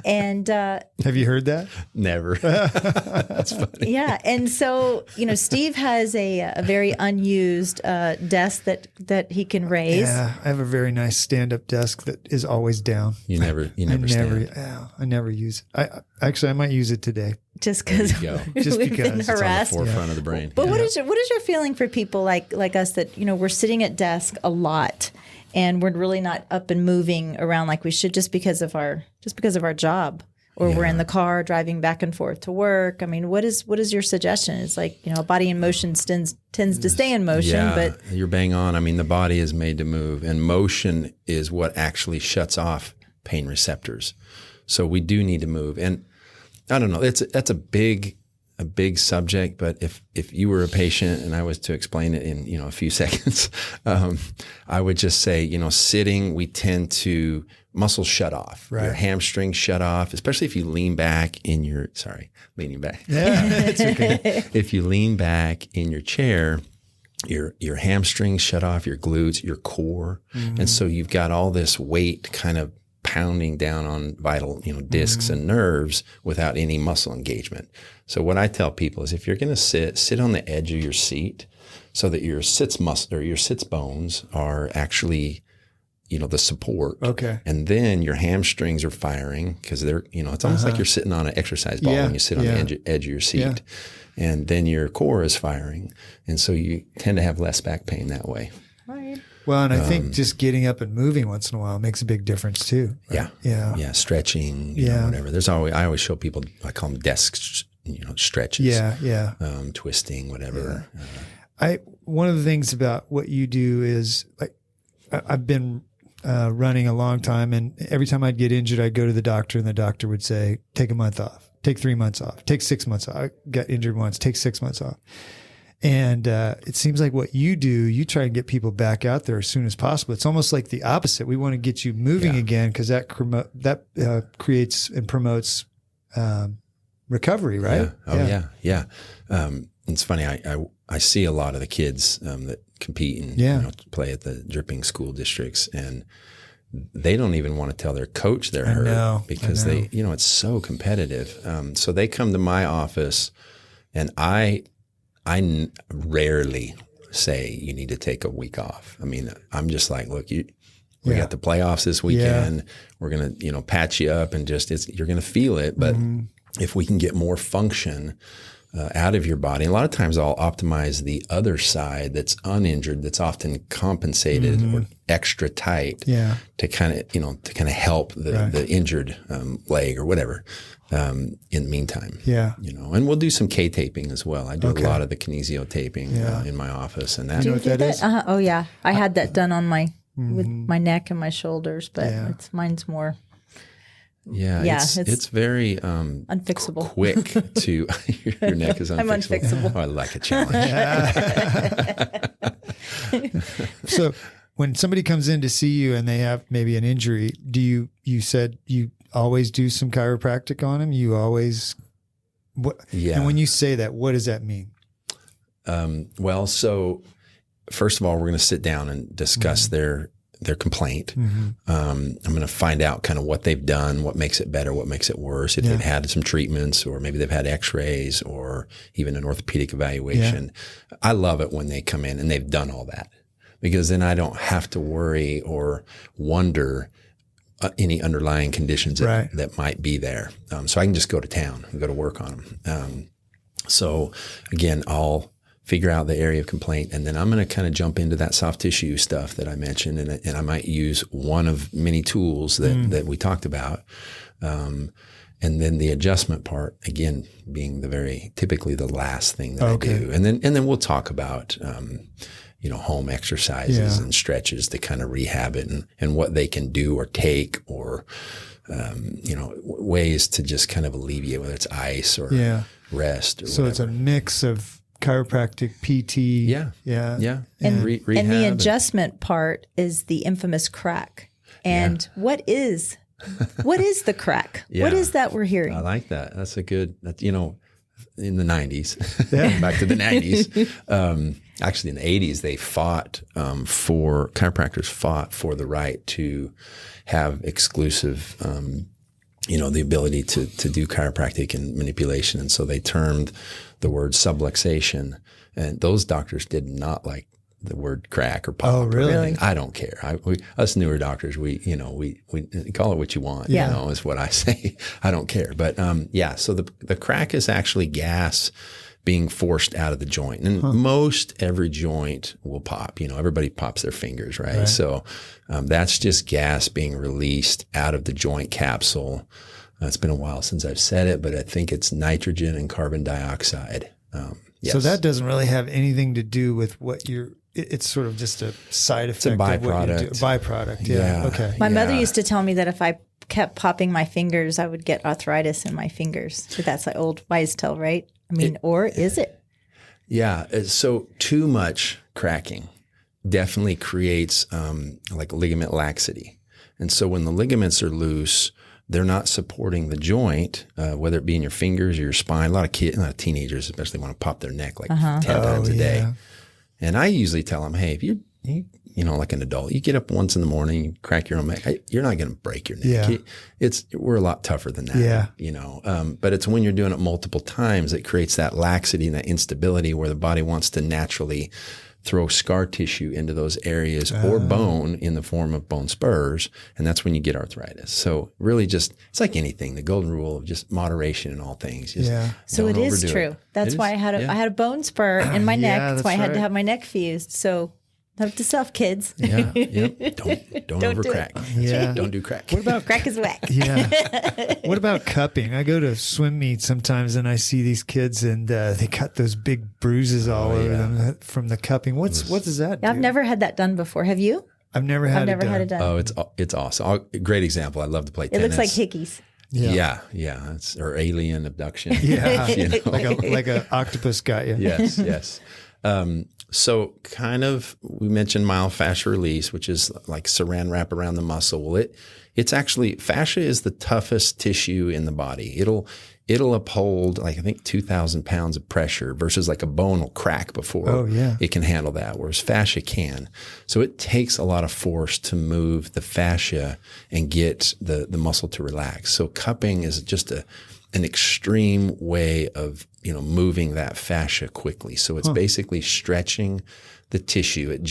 And have you heard that? Never. That's funny. Yeah, and so Steve has a very unused desk that he can raise. Yeah, I have a very nice stand-up desk that is always down. You never stand. I never use it. I might use it today. Just because we've been harassed. It's on the forefront of the brain. But what is your feeling for people like us that we're sitting at desk a lot? And we're really not up and moving around like we should just because of our job, or we're in the car driving back and forth to work. I mean, what is your suggestion? It's like, a body in motion tends to stay in motion. Yeah, but you're bang on. I mean, the body is made to move, and motion is what actually shuts off pain receptors. So we do need to move. And I don't know, that's a big subject, but if you were a patient and I was to explain it in, a few seconds, I would just say, sitting, we tend to muscles shut off, right? Your hamstrings shut off, especially if you lean back leaning back. Yeah, it's okay. If you lean back in your chair, your hamstrings shut off, your glutes, your core. Mm-hmm. And so you've got all this weight kind of pounding down on vital, discs and nerves without any muscle engagement. So what I tell people is if you're going to sit on the edge of your seat so that your sits muscle or your sits bones are actually, the support. Okay. And then your hamstrings are firing because they're, it's almost like you're sitting on an exercise ball when you sit on the edge of your seat. Yeah. And then your core is firing. And so you tend to have less back pain that way. Right. Well, and I think just getting up and moving once in a while makes a big difference too. Right? Yeah. Stretching, whatever. I always show people, I call them desk stretches, twisting, whatever. One of the things about what you do is, like, I've been running a long time, and every time I'd get injured, I'd go to the doctor, and the doctor would say, take a month off, take 3 months off, take 6 months off. I got injured once, take 6 months off. And it seems like what you do, you try and get people back out there as soon as possible. It's almost like the opposite. We want to get you moving again, because that creates and promotes recovery, right? Yeah. It's funny. I see a lot of the kids that compete and play at the dripping school districts, and they don't even want to tell their coach they're hurt because they, it's so competitive. So they come to my office, and I rarely say you need to take a week off. I mean, I'm just like, look, we got the playoffs this weekend. Yeah. We're going to, patch you up, and you're going to feel it. But if we can get more function out of your body, a lot of times I'll optimize the other side that's uninjured, that's often compensated or extra tight to kind of help the injured leg or whatever. In the meantime, and we'll do some K taping as well. I do a lot of the kinesio taping in my office, and that. Do you know what that is? Oh yeah, I had that done on with my neck and my shoulders, but mine's more. It's very unfixable. Quick to your neck is unfixable. I'm unfixable. Oh, I like a challenge. So when somebody comes in to see you and they have maybe an injury, you said you always do some chiropractic on them? You always, and when you say that, what does that mean? Well, so first of all, we're going to sit down and discuss their complaint. I'm going to find out kind of what they've done, what makes it better, what makes it worse, if they've had some treatments, or maybe they've had x-rays or even an orthopedic evaluation. I love it when they come in and they've done all that, because then I don't have to worry or wonder any underlying conditions that might be there. So I can just go to town and go to work on them. So again, I'll figure out the area of complaint, and then I'm going to kind of jump into that soft tissue stuff that I mentioned, and I might use one of many tools that we talked about. And then the adjustment part, again, being typically the last thing that I do. And then we'll talk about, home exercises and stretches to kind of rehab it, and what they can do or take, or, ways to just kind of alleviate, whether it's ice or rest or whatever. It's a mix of chiropractic, PT. And the adjustment part is the infamous crack. And what is the crack? What is that we're hearing? I like that. That's a good, in the 90s, back to the 90s. Actually, in the 80s, they chiropractors fought for the right to have exclusive, the ability to do chiropractic and manipulation. And so they termed the word subluxation. And those doctors did not like the word crack or pop. Oh, really? I don't care. Us newer doctors, we call it what you want, is what I say. I don't care. But, so the crack is actually gas being forced out of the joint. And most every joint will pop. Everybody pops their fingers, right? So that's just gas being released out of the joint capsule. It's been a while since I've said it, but I think it's nitrogen and carbon dioxide. Yes. So that doesn't really have anything to do with what it's sort of just a side effect. It's a byproduct. Of what you do. Byproduct, yeah. Okay. My mother used to tell me that if I kept popping my fingers, I would get arthritis in my fingers. But that's like old wise tale, right? I mean, or is it? Yeah. So too much cracking definitely creates like ligament laxity. And so when the ligaments are loose, they're not supporting the joint, whether it be in your fingers or your spine. A lot of teenagers especially want to pop their neck like 10 times a day. And I usually tell them, hey, if you like an adult, you get up once in the morning, you crack your own neck, you're not going to break your neck. Yeah. We're a lot tougher than that. Yeah. But it's when you're doing it multiple times that creates that laxity and that instability where the body wants to naturally throw scar tissue into those areas or bone in the form of bone spurs. And that's when you get arthritis. So really it's like anything, the golden rule of just moderation in all things. So it is true. That's why I had a bone spur in my neck. That's why I had to have my neck fused. So Note to self, kids. Yeah. Yep. Don't over do crack. Yeah. Don't do crack. What about Crack is whack. Yeah. What about cupping? I go to swim meets sometimes and I see these kids and they cut those big bruises all over them from the cupping. What does that do? I've never had that done before. Have you? I've never had it done. Oh, it's awesome. Great example. I love to play It tennis. looks like hickeys. Yeah. It's, or alien abduction. Yeah. You know? like a octopus got you. Yes. So kind of, we mentioned myofascial release, which is like saran wrap around the muscle. Well, it's actually, fascia is the toughest tissue in the body. It'll uphold like, I think 2,000 pounds of pressure versus like a bone will crack before it can handle that, whereas fascia can. So it takes a lot of force to move the fascia and get the muscle to relax. So cupping is just an extreme way of, moving that fascia quickly. So it's basically stretching the tissue. It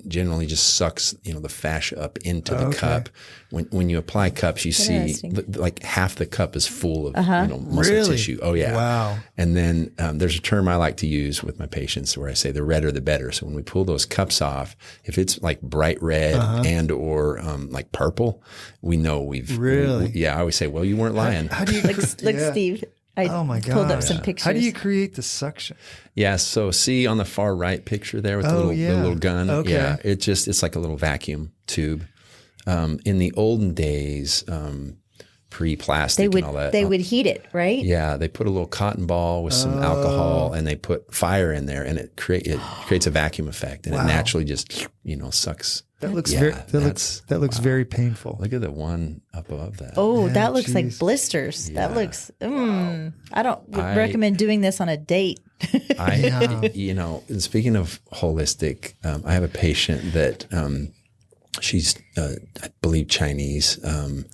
generally just sucks, the fascia up into the cup. When you apply cups, you see like half the cup is full of, muscle tissue. Oh yeah. Wow. And then, there's a term I like to use with my patients where I say the redder the better. So when we pull those cups off, if it's like bright red and or, like purple, we know we've really, I always say, well, you weren't lying. How do you Look, Steve. I pulled up some pictures. How do you create the suction? Yeah. So see on the far right picture there with the little gun. Okay. Yeah. It's like a little vacuum tube. In the olden days, pre-plastic and all that. They would heat it, right? Yeah. They put a little cotton ball with some alcohol and they put fire in there and it creates a vacuum effect and it naturally just, sucks. That looks that looks very painful. Look at the one up above that. Oh, that looks like blisters. Yeah. That looks, I don't recommend doing this on a date. And speaking of holistic, I have a patient that, she's, I believe Chinese. And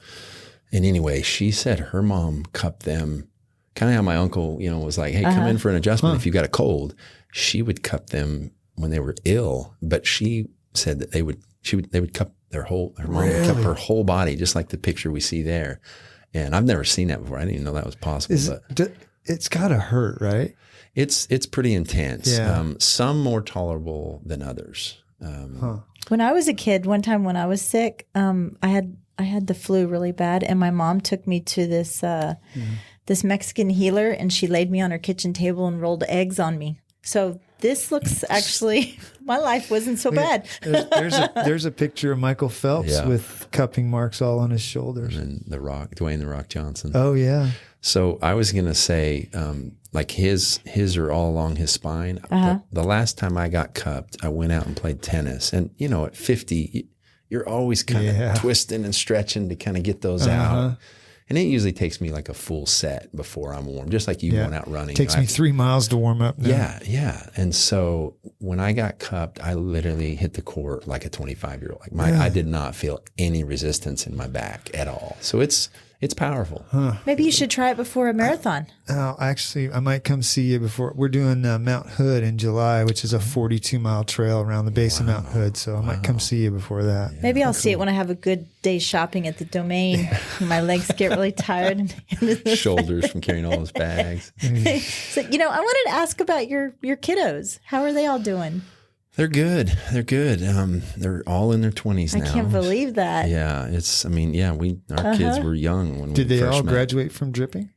anyway, she said her mom cupped them kind of how my uncle, was like, hey, come in for an adjustment. If you got a cold, she would cup them when they were ill, but she said that they would cup her mom would cup her whole body, just like the picture we see there. And I've never seen that before. I didn't even know that was possible. It's gotta hurt, right? It's pretty intense. Yeah. Some more tolerable than others. When I was a kid, one time when I was sick, I had the flu really bad, and my mom took me to this Mexican healer, and she laid me on her kitchen table and rolled eggs on me. So this looks actually, my life wasn't so bad. There's a picture of Michael Phelps with cupping marks all on his shoulders. And Dwayne the Rock Johnson. Oh yeah. So I was going to say, like his are all along his spine. The last time I got cupped, I went out and played tennis. And, at 50, you're always kind of twisting and stretching to kind of get those out. And it usually takes me like a full set before I'm warm, just like you going out running. It takes me 3 miles to warm up now. Yeah. And so when I got cupped, I literally hit the court like a 25-year-old. I did not feel any resistance in my back at all. So it's powerful. Maybe you should try it before a marathon. Actually, I might come see you before. We're doing Mount Hood in July, which is a 42-mile trail around the base of Mount Hood. So I might come see you before that. Maybe I'll see it when I have a good day shopping at the Domain. My legs get really tired. Shoulders from carrying all those bags. So, I wanted to ask about your kiddos. How are they all doing? They're good. They're all in their 20s now. I can't believe that. Yeah. Our kids were young when Did we they first all met. graduate from dripping?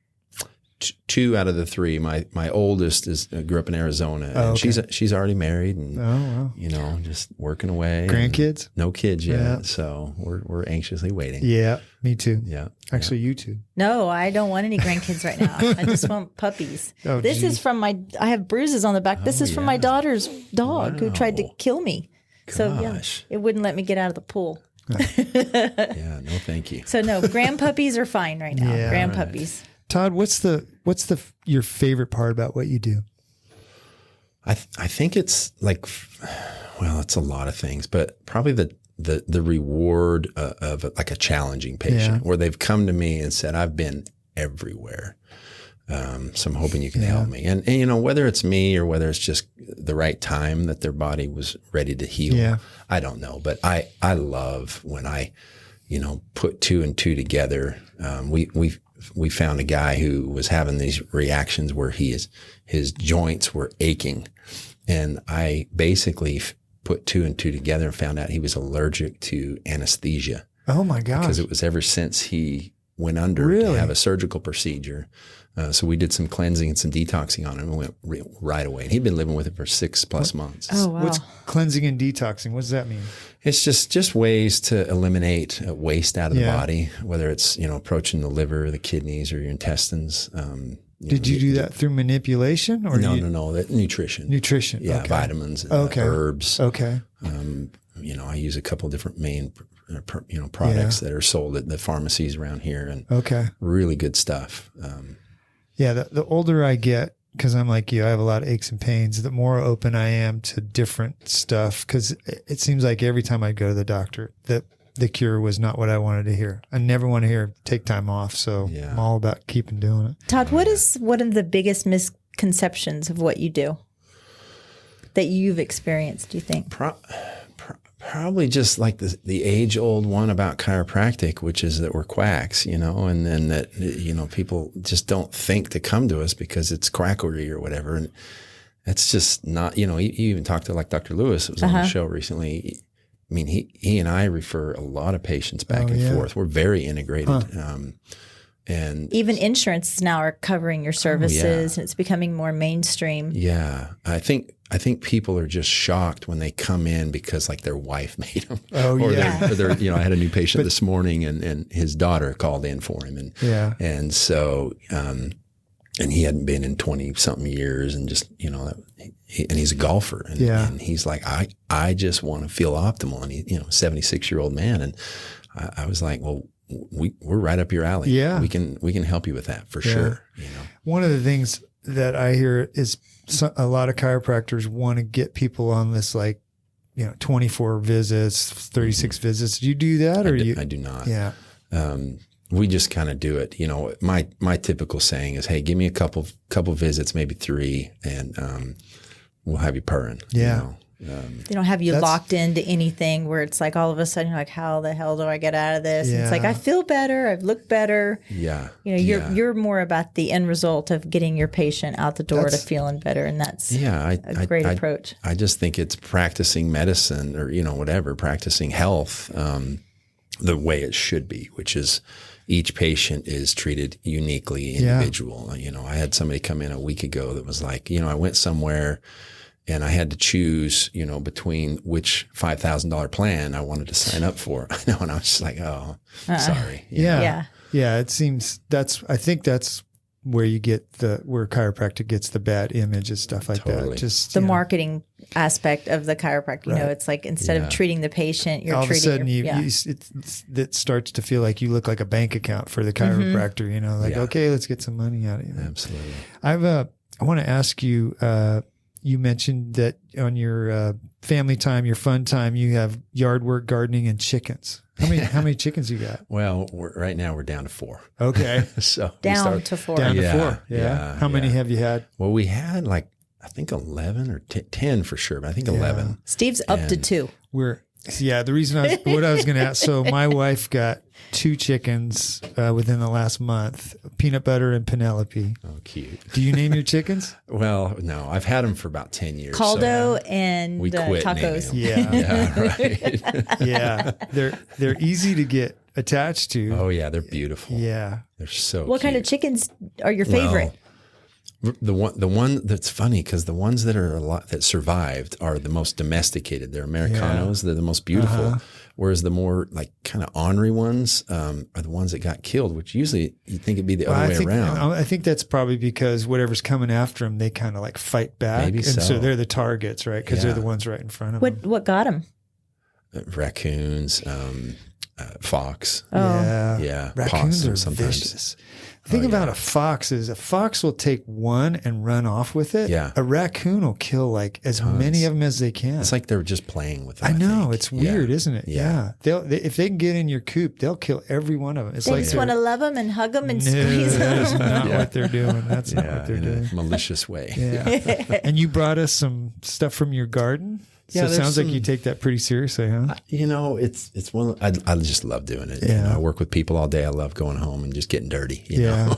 2 out of the 3. My oldest grew up in Arizona, and okay. she's already married, and just working away. Grandkids? No kids yet, so we're anxiously waiting. Yeah, me too. Yeah, actually, you too. No, I don't want any grandkids right now. I just want puppies. Oh, this is from I have bruises on the back. This is from my daughter's dog who tried to kill me. Gosh. So it wouldn't let me get out of the pool. Yeah, no, thank you. So no, grandpuppies are fine right now. Yeah, Grandpuppies. Right. Todd, what's your favorite part about what you do? I think it's like, well, it's a lot of things, but probably the reward of like a challenging patient where they've come to me and said, I've been everywhere. So I'm hoping you can help me. And whether it's me or whether it's just the right time that their body was ready to heal, I don't know. But I love when I, put 2 and 2 together. We found a guy who was having these reactions where his joints were aching. And I basically put two and two together and found out he was allergic to anesthesia. Oh my gosh. Because it was ever since he went under to have a surgical procedure. So we did some cleansing and some detoxing on him and went right away. And he'd been living with it for 6+ months. Oh, wow. What's cleansing and detoxing? What does that mean? It's just ways to eliminate waste out of the body, whether it's, approaching the liver, the kidneys, or your intestines. Did you do that through manipulation or no, that nutrition. Nutrition. Yeah, okay. Vitamins and herbs. Okay. I use a couple different main products that are sold at the pharmacies around here, and really good stuff. The older I get, because I'm like you, I have a lot of aches and pains, the more open I am to different stuff, because it seems like every time I go to the doctor, that the cure was not what I wanted to hear. I never want to hear take time off, so I'm all about keeping doing it. Todd, what is one of the biggest misconceptions of what you do that you've experienced, do you think? Probably just like the age-old one about chiropractic, which is that we're quacks, and then that, people just don't think to come to us because it's quackery or whatever. And that's just not, you even talked to like Dr. Lewis, that was on the show recently. I mean, he and I refer a lot of patients back and forth. We're very integrated. And even insurance now are covering your services, and it's becoming more mainstream. Yeah. I think people are just shocked when they come in because like their wife made them. Oh, or yeah. they're, I had a new patient this morning and his daughter called in for him. And so, and he hadn't been in 20 something years and just, and he's a golfer and he's like, I just want to feel optimal. And he, 76-year-old man. And I was like, well, we're right up your alley. Yeah. We can help you with that for sure. One of the things that I hear is a lot of chiropractors want to get people on this 24 visits, 36 visits. Do you do that I do not. Yeah. We just kind of do it. My typical saying is, hey, give me a couple visits, maybe 3, and we'll have you purring. Yeah. They don't have you locked into anything where it's like all of a sudden you're like, how the hell do I get out of this? Yeah. And it's like, I feel better. I've looked better. Yeah. You're more about the end result of getting your patient out the door to feeling better. And that's a great approach. I just think it's practicing medicine or, whatever, practicing health the way it should be, which is each patient is treated uniquely individual. I had somebody come in a week ago that was like, I went somewhere and I had to choose, between which $5,000 plan I wanted to sign up for. And I was just like, oh, sorry. Yeah. It seems I think that's where you get where chiropractic gets the bad image and stuff like that. Just the marketing aspect of the chiropractic. It's like instead of treating the patient, you're all treating. All of a sudden, it starts to feel like you look like a bank account for the chiropractor. Okay, let's get some money out of you. Absolutely. I want to ask you. You mentioned that on your family time, your fun time, you have yard work, gardening, and chickens. How many chickens you got? Well, right now we're down to 4. Okay, so down to 4. Down to 4. Yeah. How many have you had? Well, we had I think 11 or 10 for sure, but I think 11. Steve's up to 2. The reason what I was going to ask. So my wife got 2 chickens within the last month, Peanut Butter and Penelope. Oh, cute. Do you name your chickens? Well, no, I've had them for about 10 years. Caldo and we quit tacos. Right. Yeah. They're easy to get attached to. Oh yeah, they're beautiful. Yeah. They're so What kind of chickens are your favorite? Well, the one that's funny because the ones that are that survived are the most domesticated. They're Americanos. They're the most beautiful. Whereas the more kind of ornery ones are the ones that got killed, which usually you'd think it'd be the other way around. I think that's probably because whatever's coming after them, they kind of fight back. Maybe and so they're the targets, right? Because they're the ones right in front of them. What got them? Raccoons, fox. Oh. Yeah. Raccoons are sometimes vicious. The thing about a fox is a fox will take one and run off with it. Yeah. A raccoon will kill as many of them as they can. It's like they're just playing with it. I know. It's weird, isn't it? Yeah. If they can get in your coop, they'll kill every one of them. It's they just want to love them and hug them and squeeze them. That's not what they're doing. That's not what they're doing. In a malicious way. Yeah. And you brought us some stuff from your garden? So it sounds like you take that pretty seriously, huh? It's one. I just love doing it. I work with people all day. I love going home and just getting dirty. You know?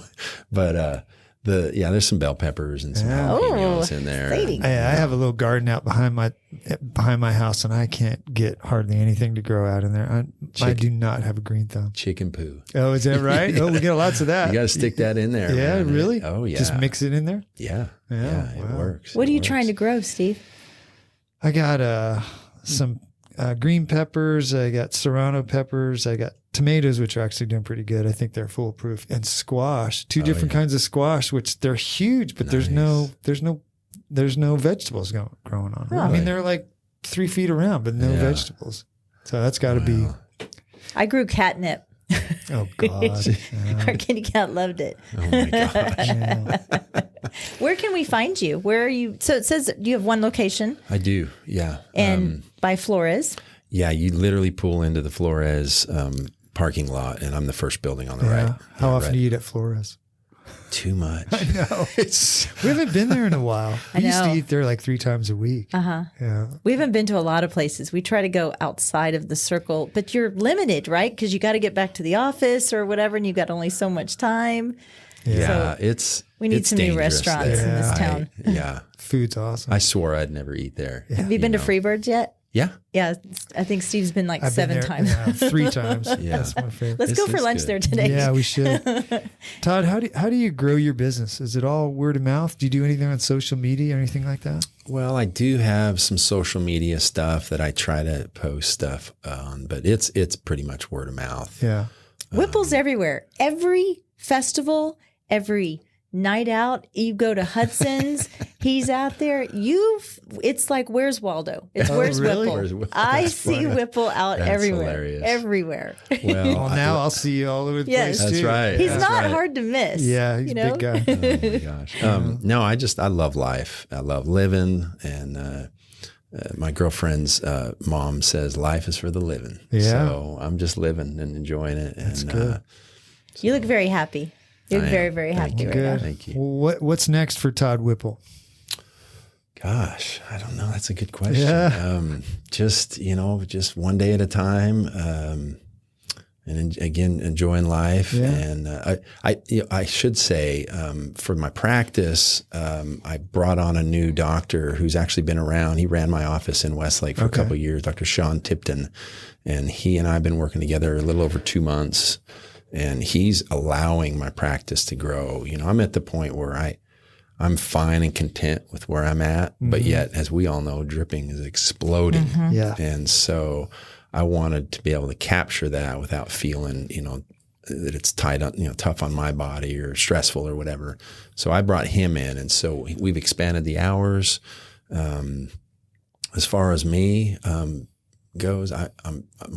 But There's some bell peppers and some jalapenos in there. Exciting. I have a little garden out behind my house, and I can't get hardly anything to grow out in there. I do not have a green thumb. Chicken poo. Oh, is that right? Oh, we get lots of that. You got to stick that in there. Yeah, man. really? Oh, yeah. Just mix it in there? Yeah. Yeah, It wow. works. What are you trying to grow, Steve? I got some green peppers. I got serrano peppers. I got tomatoes, which are actually doing pretty good. I think they're foolproof. And squash, two different kinds of squash, which they're huge, but there's no vegetables growing on them. I mean, they're like 3 feet around, but no vegetables. So that's got to be. I grew catnip. Oh God! Our kitty cat loved it. Oh my gosh. Yeah. Where can we find you? Where are you? So it says you have one location. I do. Yeah. And by Flores. Yeah. You literally pull into the Flores parking lot, and I'm the first building on the right. How often do you eat at Flores? Too much. I know. We haven't been there in a while. We used to eat there like 3 times a week. Yeah. We haven't been to a lot of places. We try to go outside of the circle, but you're limited, right? Because you got to get back to the office or whatever, and you've got only so much time. Yeah. So we need some new dangerous restaurants in this town. Food's awesome. I swore I'd never eat there. Have you been to Freebirds yet? Yeah. Yeah, I think Steve's been like I've been 7 there, times. 3 times. Yeah. That's my favorite. Let's go for lunch there today. Yeah, we should. Todd, how do you grow your business? Is it all word of mouth? Do you do anything on social media or anything like that? Well, I do have some social media stuff that I try to post stuff on, but it's pretty much word of mouth. Yeah. Whipple's everywhere. Every festival, every night out, you go to Hudson's, he's out there. It's like, where's Waldo? It's where's really? Whipple? Where's Whipple? I That's see funny. Whipple out That's everywhere. hilarious. Everywhere. Well, now I'll see you all over the Yes. place That's too. right. He's That's not right. hard to miss. Yeah, he's you a know? big guy. Oh my gosh. No, I love life. I love living. And my girlfriend's mom says life is for the living. Yeah. So I'm just living and enjoying it. That's and, good. You look very happy. You look I very, am. very Thank happy you. right Good. now. Thank you. What's next for Todd Whipple? Gosh, I don't know. That's a good question. Yeah. Just one day at a time. And again, enjoying life. Yeah. And I should say, for my practice, I brought on a new doctor who's actually been around. He ran my office in Westlake for a couple of years, Dr. Sean Tipton. And he and I have been working together a little over 2 months. And he's allowing my practice to grow. I'm at the point where I'm fine and content with where I'm at. But yet, as we all know, dripping is exploding. Yeah. And so I wanted to be able to capture that without feeling, that it's tied up, tough on my body or stressful or whatever. So I brought him in. And so we've expanded the hours. As far as me goes, I'm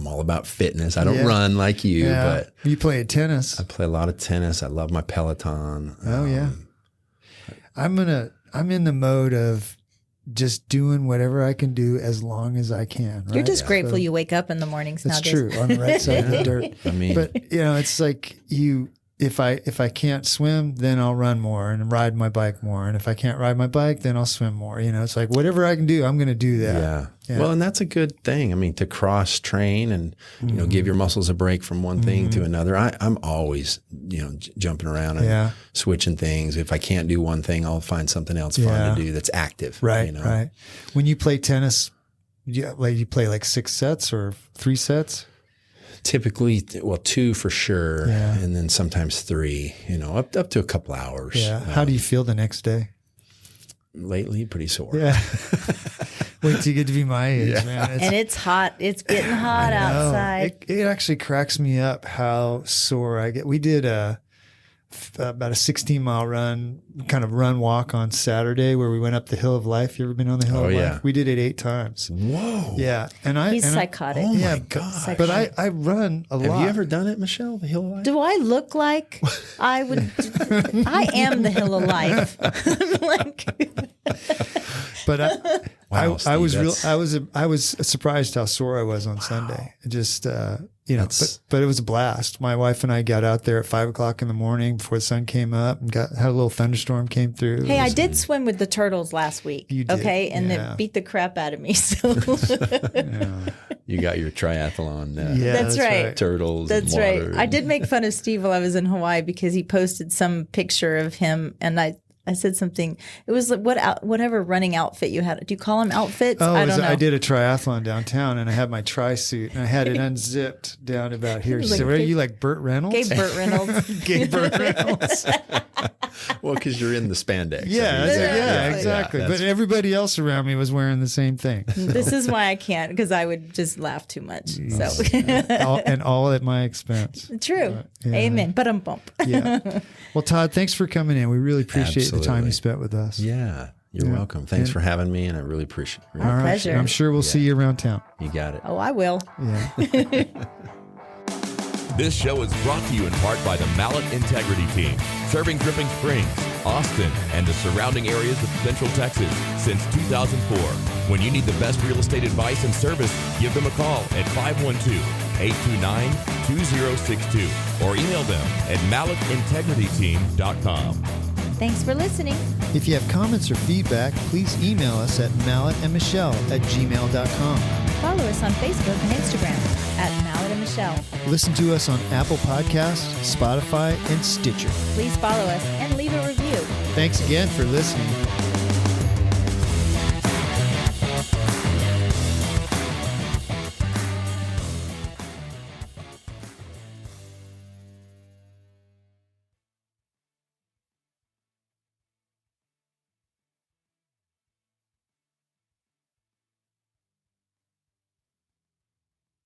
all about fitness. I don't run like you, but you play tennis. I play a lot of tennis. I love my Peloton. Oh yeah. I'm in the mode of just doing whatever I can do as long as I can. Right? You're just grateful you wake up in the mornings That's nowadays. true. On the right side of the dirt. I mean, But it's like if I can't swim, then I'll run more and ride my bike more. And if I can't ride my bike, then I'll swim more. It's like whatever I can do, I'm going to do that. yeah. Yeah. Well, and that's a good thing. I mean, to cross train and, give your muscles a break from one thing to another. I'm always, jumping around and switching things. If I can't do one thing, I'll find something else fun to do that's active. Right. Right. When you play tennis, you play like 6 sets or 3 sets? Typically, 2 for sure. Yeah. And then sometimes 3, up to a couple hours. Yeah. How do you feel the next day? Lately, pretty sore. Yeah. Wait till you get to be my age, man. And it's hot. It's getting hot outside. It actually cracks me up how sore I get. We did about a 16-mile run walk on Saturday where we went up the Hill of Life. You ever been on the Hill of Life? We did it 8 times. Whoa. Yeah. He's psychotic. Oh my God. But I run a lot. Have you ever done it, Michelle, the Hill of Life? Do I look like I would? I am the Hill of Life. But Wow, I was Steve, I was surprised how sore I was on Sunday. Just but it was a blast. My wife and I got out there at 5:00 in the morning before the sun came up and had a little thunderstorm came through. Hey, I did swim with the turtles last week. You did, okay, and yeah. it beat the crap out of me. So You got your triathlon. That's right. Turtles. That's and right. water. I did make fun of Steve while I was in Hawaii because he posted some picture of him, and I said something. It was like whatever running outfit you had. Do you call them outfits? Oh, I don't know. I did a triathlon downtown, and I had my tri-suit, and I had it unzipped down about here. She said, "What are you, like Burt Reynolds?" Gay Burt Reynolds. Gay Burt Reynolds. Well, because you're in the spandex. Yeah, exactly. Yeah, but everybody else around me was wearing the same thing. So. This is why I can't, because I would just laugh too much. So all at my expense. True. Yeah. Amen. But bump. Yeah. Well, Todd, thanks for coming in. We really appreciate the time you spent with us. Yeah. You're welcome. Thanks for having me, and I really appreciate it. My pleasure. I'm sure we'll see you around town. You got it. Oh, I will. Yeah. This show is brought to you in part by the Mallett Integrity Team, serving Dripping Springs, Austin, and the surrounding areas of Central Texas since 2004. When you need the best real estate advice and service, give them a call at 512-829-2062 or email them at mallettintegrityteam.com. Thanks for listening. If you have comments or feedback, please email us at mallettandmichelle@gmail.com. Follow us on Facebook and Instagram at Mallett and Michelle. Listen to us on Apple Podcasts, Spotify, and Stitcher. Please follow us and leave a review. Thanks again for listening.